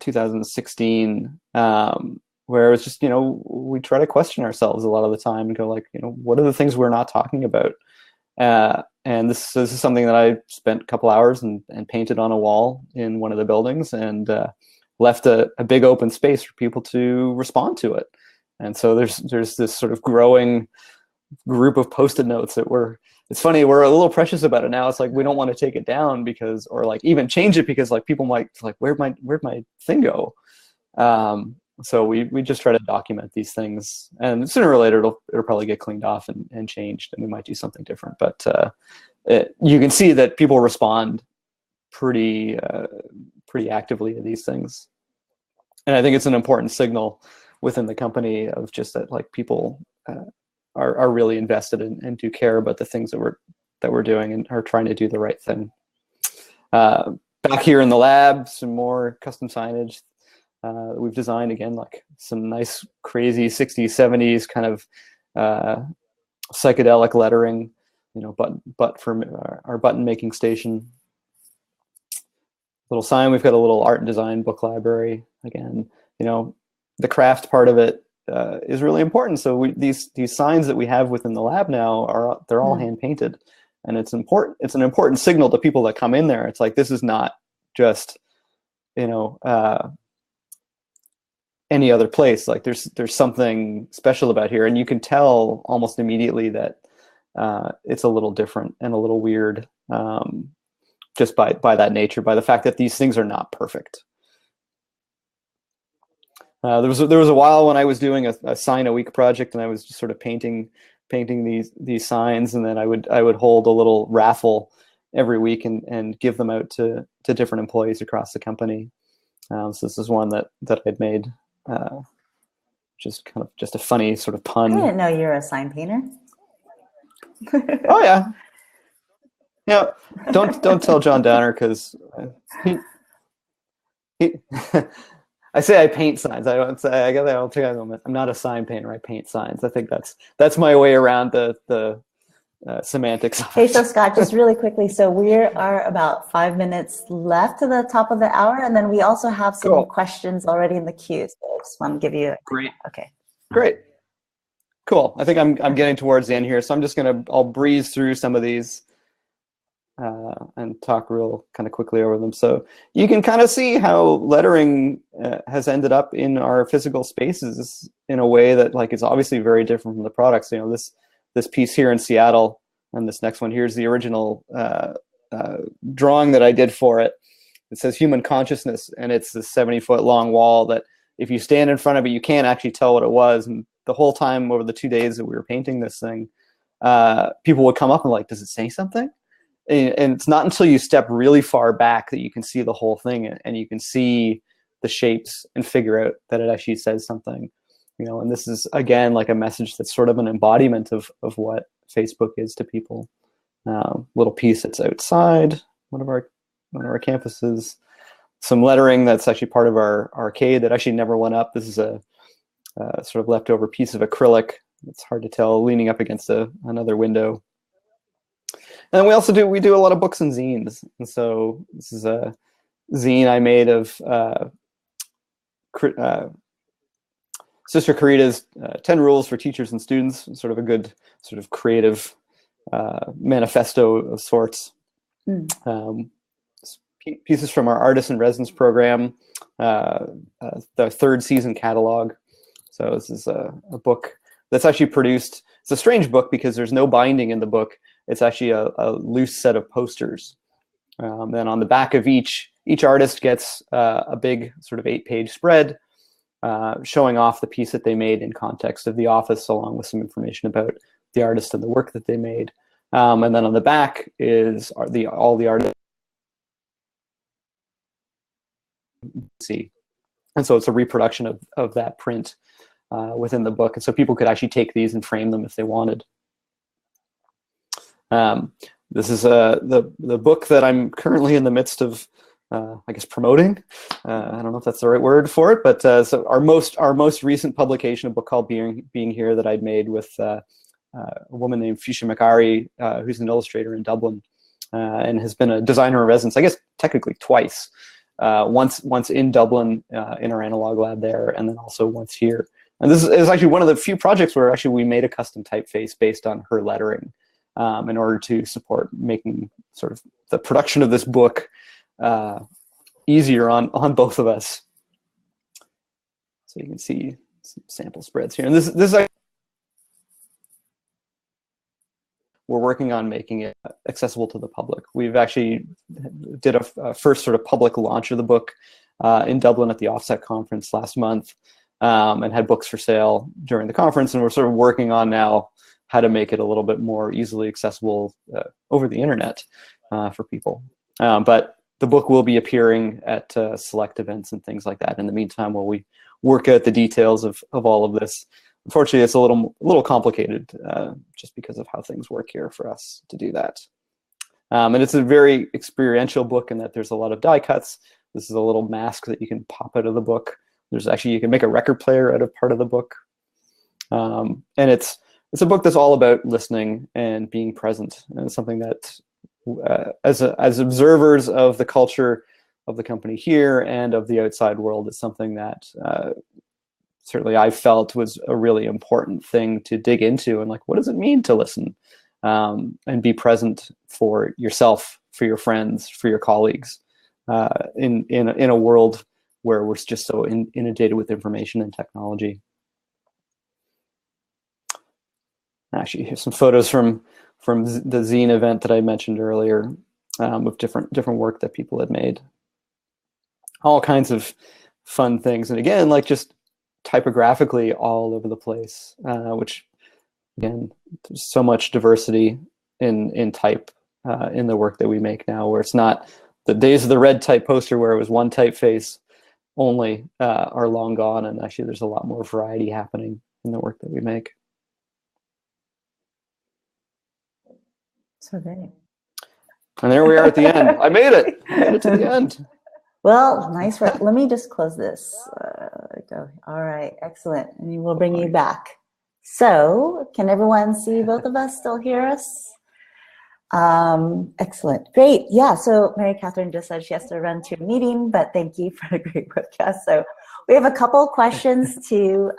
2016, where it was just, you know, we try to question ourselves a lot of the time and go like, you know, what are the things we're not talking about? And this is something that I spent a couple hours and painted on a wall in one of the buildings, and left a big open space for people to respond to it. And so there's this sort of growing group of Post-it notes that it's funny, we're a little precious about it now. It's like we don't want to take it down because, or like even change it because like people might like, where'd my thing go? So we just try to document these things, and sooner or later it'll probably get cleaned off and changed, and we might do something different. But you can see that people respond pretty actively to these things, and I think it's an important signal within the company of just that like people are really invested in and do care about the things that we're doing and are trying to do the right thing. Back here in the lab, some more custom signage. We've designed, again, like some nice, crazy 60s, 70s kind of psychedelic lettering, you know, but for our button making station. Little sign, we've got a little art and design book library. Again, you know, the craft part of it is really important. So these signs that we have within the lab now they're all hand painted, and it's important. It's an important signal to people that come in there. It's like, this is not just, you know, any other place. Like there's something special about here, and you can tell almost immediately that it's a little different and a little weird, just by that nature, by the fact that these things are not perfect. There was a while when I was doing a sign a week project, and I was just sort of painting these signs, and then I would hold a little raffle every week and give them out to different employees across the company. So this is one that I'd made, just kind of just a funny sort of pun. I didn't know you're a sign painter. Oh yeah. Yeah. Don't tell John Downer, because he I say I paint signs. I don't say I'm not a sign painter. I paint signs. I think that's my way around the semantics. Hey, so Scott, just really quickly. So we are about 5 minutes left to the top of the hour, and then we also have some questions already in the queue. So I just want to give you. Great. Okay. Great. Cool. I think I'm getting towards the end here, so I'll breeze through some of these. And talk real kind of quickly over them. So you can kind of see how lettering has ended up in our physical spaces in a way that like is obviously very different from the products. You know, this piece here in Seattle, and this next one, here's the original drawing that I did for it. It says human consciousness, and it's this 70-foot long wall that if you stand in front of it, you can't actually tell what it was. And the whole time over the 2 days that we were painting this thing, people would come up and like, does it say something? And it's not until you step really far back that you can see the whole thing, and you can see the shapes and figure out that it actually says something, you know. And this is, again, like a message that's sort of an embodiment of what Facebook is to people. Little piece that's outside one of our campuses. Some lettering that's actually part of our arcade that actually never went up. This is a sort of leftover piece of acrylic. It's hard to tell, leaning up against another window. And we do a lot of books and zines. And so this is a zine I made of Sister Karita's 10 Rules for Teachers and Students, sort of a good sort of creative manifesto of sorts. Pieces from our Artist in Residence program, the third season catalog. So this is a book that's actually produced. It's a strange book because there's no binding in the book. It's actually a loose set of posters. Then on the back of each artist gets a big sort of 8-page spread showing off the piece that they made in context of the office, along with some information about the artist and the work that they made. And then on the back is all the artists. See, and so it's a reproduction of that print within the book, and so people could actually take these and frame them if they wanted. This is the book that I'm currently in the midst of, I guess, promoting. I don't know if that's the right word for it, but so our most recent publication, a book called Being Here, that I'd made with a woman named Fuchsia McAree, who's an illustrator in Dublin, and has been a designer in residence, I guess, technically twice. Once in Dublin in our analog lab there, and then also once here. And this is actually one of the few projects where actually we made a custom typeface based on her lettering in order to support making sort of the production of this book easier on both of us. So you can see some sample spreads here. And this is we're working on making it accessible to the public. We've actually did a first sort of public launch of the book in Dublin at the Offset conference last month, and had books for sale during the conference. And we're sort of working on now how to make it a little bit more easily accessible over the internet for people. But the book will be appearing at select events and things like that in the meantime, while we work out the details of all of this. Unfortunately, it's a little complicated just because of how things work here for us to do that. And it's a very experiential book in that there's a lot of die cuts. This is a little mask that you can pop out of the book. There's actually, you can make a record player out of part of the book. And it's a book that's all about listening and being present. And it's something that as observers of the culture of the company here and of the outside world, is something that certainly I felt was a really important thing to dig into. And like, what does it mean to listen and be present for yourself, for your friends, for your colleagues in a world where we're just so inundated with information and technology. Actually, here's some photos from the zine event that I mentioned earlier of different work that people had made. All kinds of fun things. And again, like just typographically all over the place, which again, there's so much diversity in type in the work that we make now, where it's not the days of the red type poster where it was one typeface only are long gone, and actually there's a lot more variety happening in the work that we make. So great. And there we are at the end. I made it. I made it to the end. Well, nice work. Let me just close this. Go. All right, excellent. And we'll bring you back. So, can everyone see both of us, still hear us? Excellent. Great. Yeah, so Mary Catherine just said she has to run to a meeting, but thank you for a great webcast. So we have a couple questions to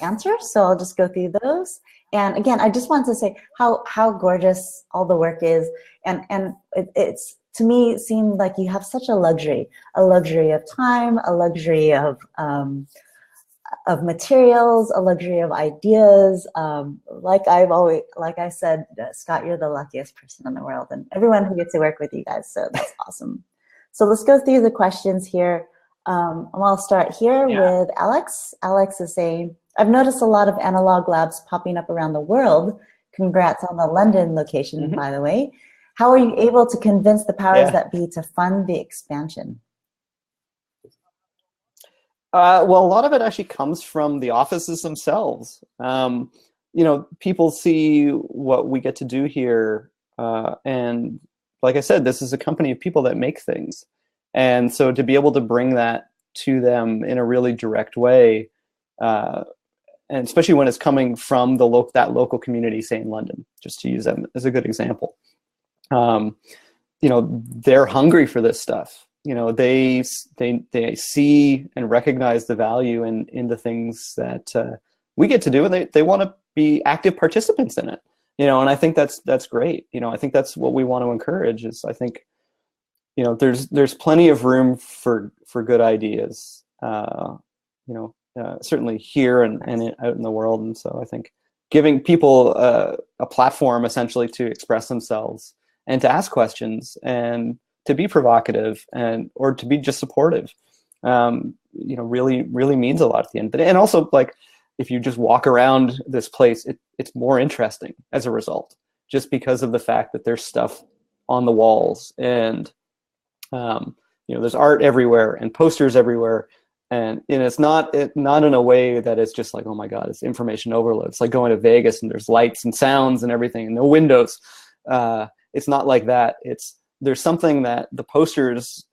answer, so I'll just go through those. And again, I just wanted to say how gorgeous all the work is. And it's, to me, it seemed like you have such a luxury of time, a luxury of materials, a luxury of ideas. Like I said, Scott, you're the luckiest person in the world, and everyone who gets to work with you guys, so that's awesome. So let's go through the questions here. I'll start here with Alex. Alex is saying, I've noticed a lot of analog labs popping up around the world. Congrats on the London location, by the way. How are you able to convince the powers that be to fund the expansion? Well, a lot of it actually comes from the offices themselves. You know, people see what we get to do here, and like I said, this is a company of people that make things. And so to be able to bring that to them in a really direct way, and especially when it's coming from that local community, say in London, just to use them as a good example. You know, they're hungry for this stuff. You know, they see and recognize the value in the things that we get to do, and they want to be active participants in it. You know, and I think that's great. You know, I think that's what we want to encourage. Is I think, you know, there's plenty of room for good ideas. You know, certainly here and out in the world, and so I think giving people a platform essentially to express themselves and to ask questions and to be provocative or to be just supportive, you know, really means a lot at the end. But and also, like, if you just walk around this place, it's more interesting as a result, just because of the fact that there's stuff on the walls, and you know, there's art everywhere and posters everywhere, and it's not in a way that it's just like, oh my God, it's information overload. It's like going to Vegas and there's lights and sounds and everything and no windows. It's not like that. There's something that the posters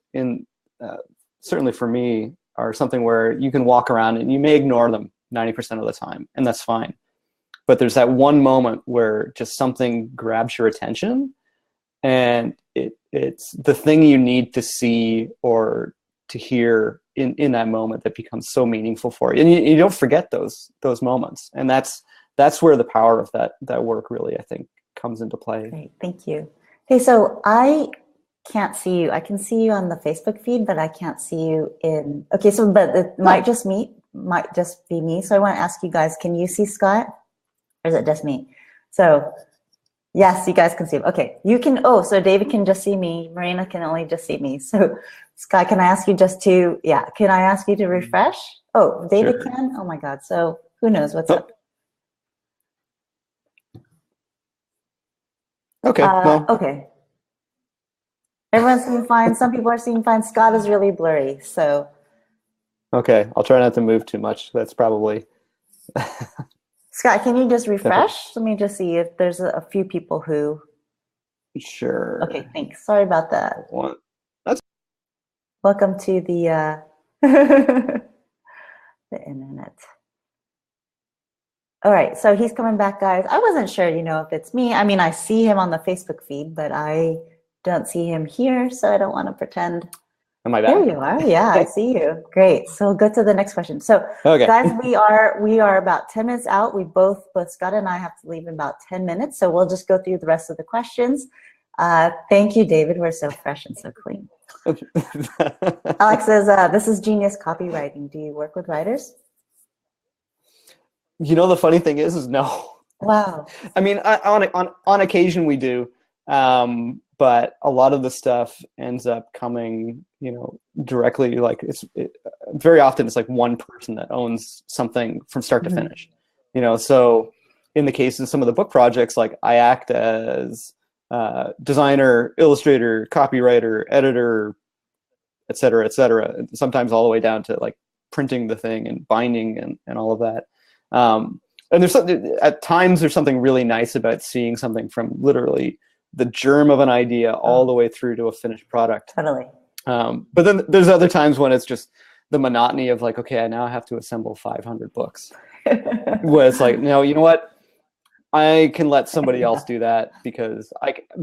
certainly for me are something where you can walk around and you may ignore them 90% of the time, and that's fine. But there's that one moment where just something grabs your attention, and it's the thing you need to see or to hear in that moment that becomes so meaningful for you. And you don't forget those moments. And that's where the power of that work really, I think, comes into play. Great, thank you. Okay, so I can't see you. I can see you on the Facebook feed, but I can't see you in, okay, so, but it might just be me. So I want to ask you guys, can you see Scott? Or is it just me? So yes, you guys can see him. Okay, you can, oh, so David can just see me. Marina can only just see me. So Scott, can I ask you just to, can I ask you to refresh? Oh, David Sure. can? Oh my God, so who knows what's up? Okay, well. Okay. Everyone's seeing fine. Some people are seeing fine. Scott is really blurry, so. Okay, I'll try not to move too much. That's probably. Scott, can you just refresh? Let me just see if there's a few people who. Sure. Okay, thanks. Sorry about that. That's. Welcome to the the internet. All right, so he's coming back, guys. I wasn't sure, you know, if it's me. I mean, I see him on the Facebook feed, but I don't see him here, so I don't want to pretend. Am I back? There you are. Yeah, I see you. Great. So go to the next question. So, okay. Guys, we are about 10 minutes out. We both Scott and I have to leave in about 10 minutes, so we'll just go through the rest of the questions. Thank you, David. We're so fresh and so clean. Alex says, this is genius copywriting. Do you work with writers? You know, the funny thing is no. Wow. I mean, on occasion we do, but a lot of the stuff ends up coming, you know, directly. Like very often it's like one person that owns something from start to finish. You know, so in the case of some of the book projects, like I act as designer, illustrator, copywriter, editor, et cetera, sometimes all the way down to like printing the thing and binding and all of that. And there's something, at times there's something really nice about seeing something from literally the germ of an idea all the way through to a finished product. Totally. But then there's other times when it's just the monotony of like, okay, I now have to assemble 500 books. Where it's like, no, you know what? I can let somebody else do that because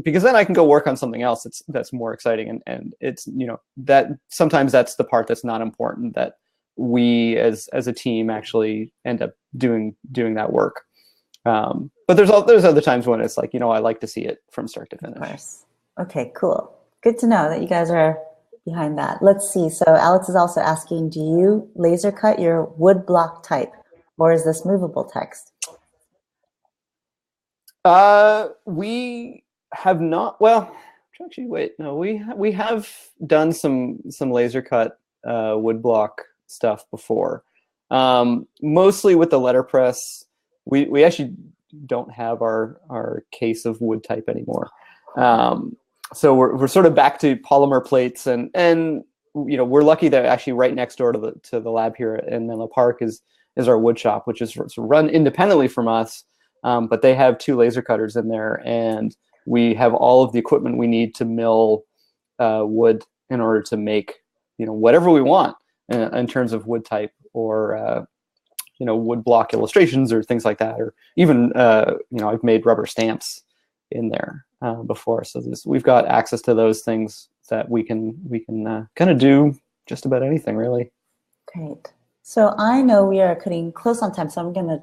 then I can go work on something else that's more exciting, and it's, you know, that sometimes that's the part that's not important, that we as a team actually end up doing that work. But there's other times when it's like, you know, I like to see it from start to finish. Of course. Okay, cool. Good to know that you guys are behind that. Let's see. So Alex is also asking, do you laser cut your wood block type, or is this movable text? We have not. Well, actually, wait. No, we have done some laser cut wood block stuff before. Mostly with the letterpress. We actually don't have our case of wood type anymore. So we're sort of back to polymer plates, and you know, we're lucky that actually right next door to the lab here in Menlo Park is our wood shop, which is run independently from us. But they have 2 laser cutters in there, and we have all of the equipment we need to mill wood in order to make, you know, whatever we want in terms of wood type, or you know, wood block illustrations or things like that, or even you know, I've made rubber stamps in there. before. So we've got access to those things that we can kind of do just about anything, really. Great. So I know we are getting close on time, so I'm going to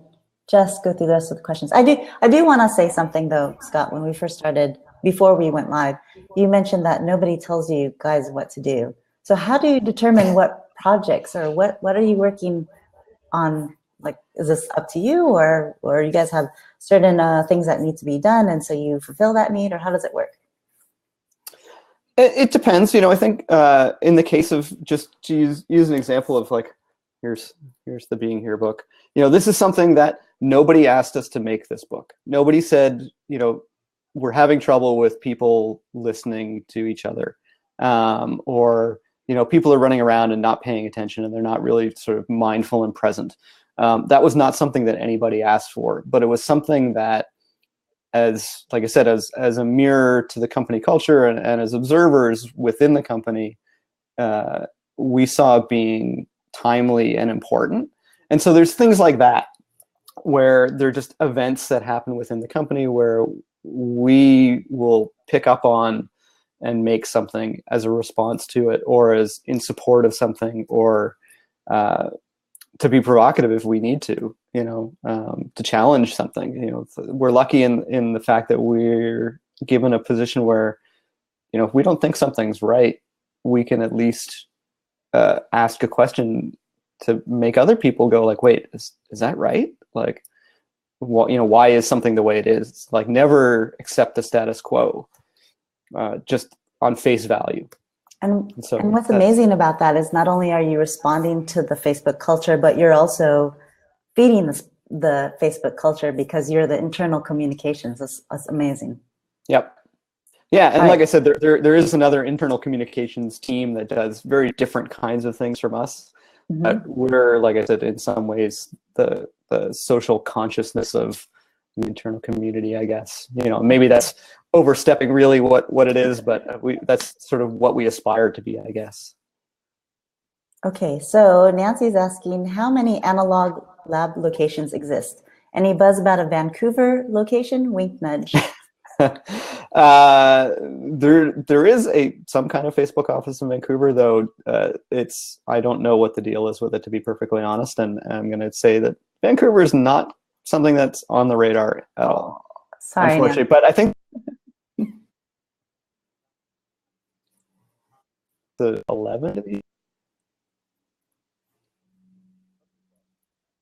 just go through the rest of the questions. I do want to say something though, Scott. When we first started, before we went live, you mentioned that nobody tells you guys what to do. So how do you determine what projects or what are you working on? Like, is this up to you, or you guys have certain things that need to be done, and so you fulfill that need, or how does it work? It depends. I think in the case of, just to use an example of, like, here's the Being Here book. This is something that nobody asked us to make this book. Nobody said, we're having trouble with people listening to each other, or people are running around and not paying attention and they're not really sort of mindful and present. That was not something that anybody asked for, but it was something that, like I said, as a mirror to the company culture and as observers within the company, we saw being timely and important. And so there's things like that, where they're just events that happen within the company where we will pick up on and make something as a response to it, or as in support of something, or to be provocative if we need to, to challenge something. We're lucky in the fact that we're given a position where, if we don't think something's right, we can at least ask a question to make other people go, like, wait, is that right? Like, why is something the way it is? Like, never accept the status quo, just on face value. And what's amazing about that is not only are you responding to the Facebook culture, but you're also feeding the Facebook culture, because you're the internal communications. That's amazing. Yep. Yeah, and like I said, there is another internal communications team that does very different kinds of things from us. Mm-hmm. We're, like I said, in some ways the social consciousness of the internal community, I guess. Maybe that's overstepping really what it is, but that's sort of what we aspire to be, I guess. Okay, so Nancy's asking, how many analog lab locations exist? Any buzz about a Vancouver location? Wink, nudge. There is some kind of Facebook office in Vancouver, though. I don't know what the deal is with it, to be perfectly honest, and I'm going to say that Vancouver is not something that's on the radar at all. Sorry, unfortunately, but I think the 11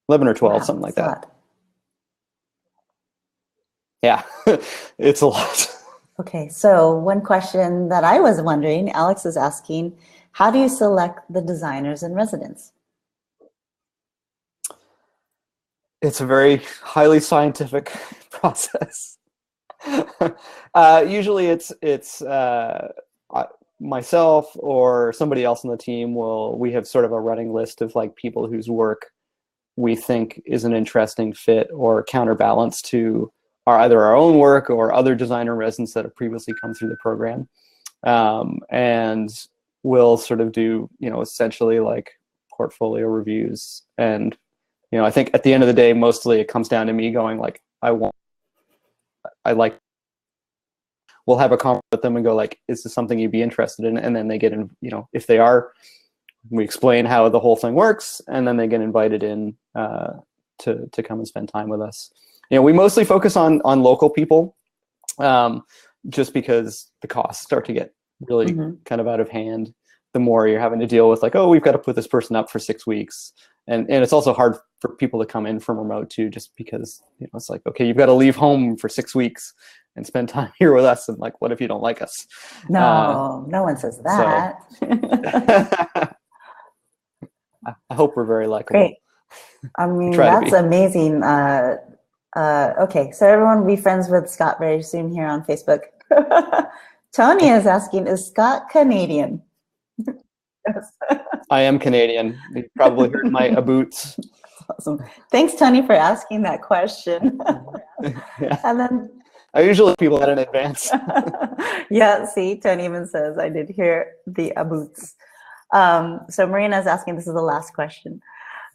or 12, something like that. Yeah, it's a lot. Okay, so one question that I was wondering, Alex is asking, how do you select the designers in residence? It's a very highly scientific process. Usually it's myself or somebody else on the team we have sort of a running list of, like, people whose work we think is an interesting fit or counterbalance to either our own work or other designer residents that have previously come through the program. And we'll sort of do, essentially like portfolio reviews. And, I think at the end of the day, mostly it comes down to me going, like, we'll have a conversation with them and go, like, is this something you'd be interested in? And then they get in, if they are, we explain how the whole thing works, and then they get invited in to come and spend time with us. We mostly focus on local people, just because the costs start to get really kind of out of hand. The more you're having to deal with, like, oh, we've got to put this person up for 6 weeks. And it's also hard for people to come in from remote too, just because, it's like, okay, you've got to leave home for 6 weeks and spend time here with us. And, like, what if you don't like us? No, no one says that. So. I hope we're very likable. Great. I mean, that's amazing. Okay, so everyone will be friends with Scott very soon here on Facebook. Tony is asking, is Scott Canadian? Yes. I am Canadian. You probably heard my boots. Awesome. Thanks, Tony, for asking that question. Yeah. And then I usually people that in advance. Yeah, see, Tony even says I did hear the boots. So Marina is asking, this is the last question.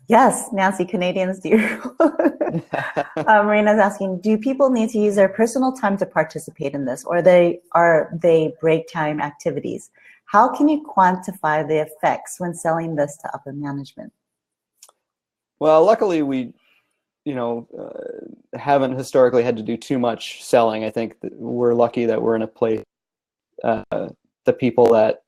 Yes, Nancy, Canadians do. Marina's asking, do people need to use their personal time to participate in this, or are they break time activities? How can you quantify the effects when selling this to upper management? Well, luckily we, haven't historically had to do too much selling. I think that we're lucky that we're in a place, the people that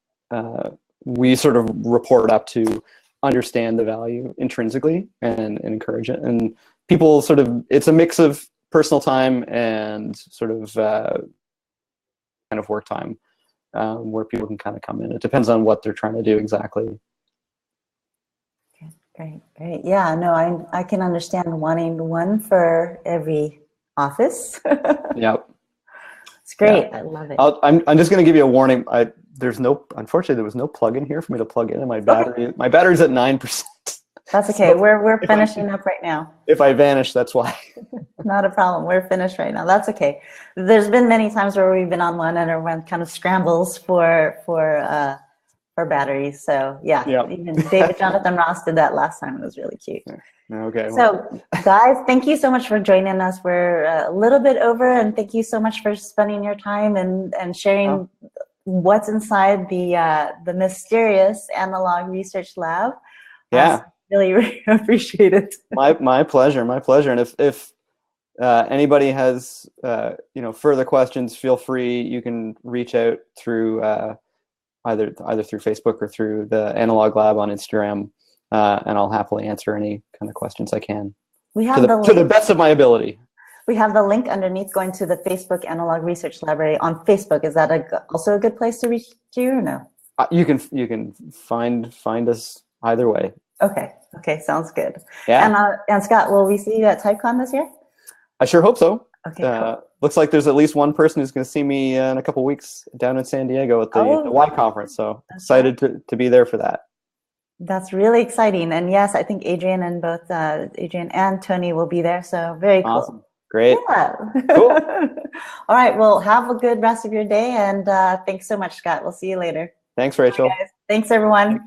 we sort of report up to understand the value intrinsically and encourage it. And people sort of, it's a mix of personal time and sort of kind of work time where people can kind of come in. It depends on what they're trying to do exactly. Great, great. Yeah, no, I can understand wanting one for every office. Yep. It's great. Yeah. I love it. I'm just going to give you a warning. Unfortunately, there was no plug-in here for me to plug in, and my battery. Okay. My battery's at 9%. That's okay. So we're finishing up right now. If I vanish, that's why. Not a problem. We're finished right now. That's okay. There's been many times where we've been on one and everyone kind of scrambles for batteries. So yeah, yep. Even David Jonathan Ross did that last time. It was really cute. Okay. So guys, thank you so much for joining us. We're a little bit over, and thank you so much for spending your time and sharing what's inside the mysterious analog research lab. Yeah. Really appreciate it. My pleasure. My pleasure. And if anybody has further questions, feel free. You can reach out through either through Facebook or through the Analog Lab on Instagram, and I'll happily answer any kind of questions I can. We have to the best of my ability. We have the link underneath going to the Facebook Analog Research Library on Facebook. Is that also a good place to reach you or no? You can find us either way. Okay. Okay. Sounds good. Yeah. And Scott, will we see you at TypeCon this year? I sure hope so. Okay. Cool. Looks like there's at least one person who's going to see me in a couple weeks down in San Diego at the Y conference. So excited to be there for that. That's really exciting. And yes, I think Adrian and Tony will be there. So very cool. Awesome. Great. Yeah. Cool. All right. Well, have a good rest of your day. And thanks so much, Scott. We'll see you later. Thanks, Rachel. Thanks, everyone.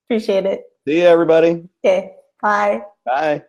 Appreciate it. See you, everybody. Okay. Bye. Bye.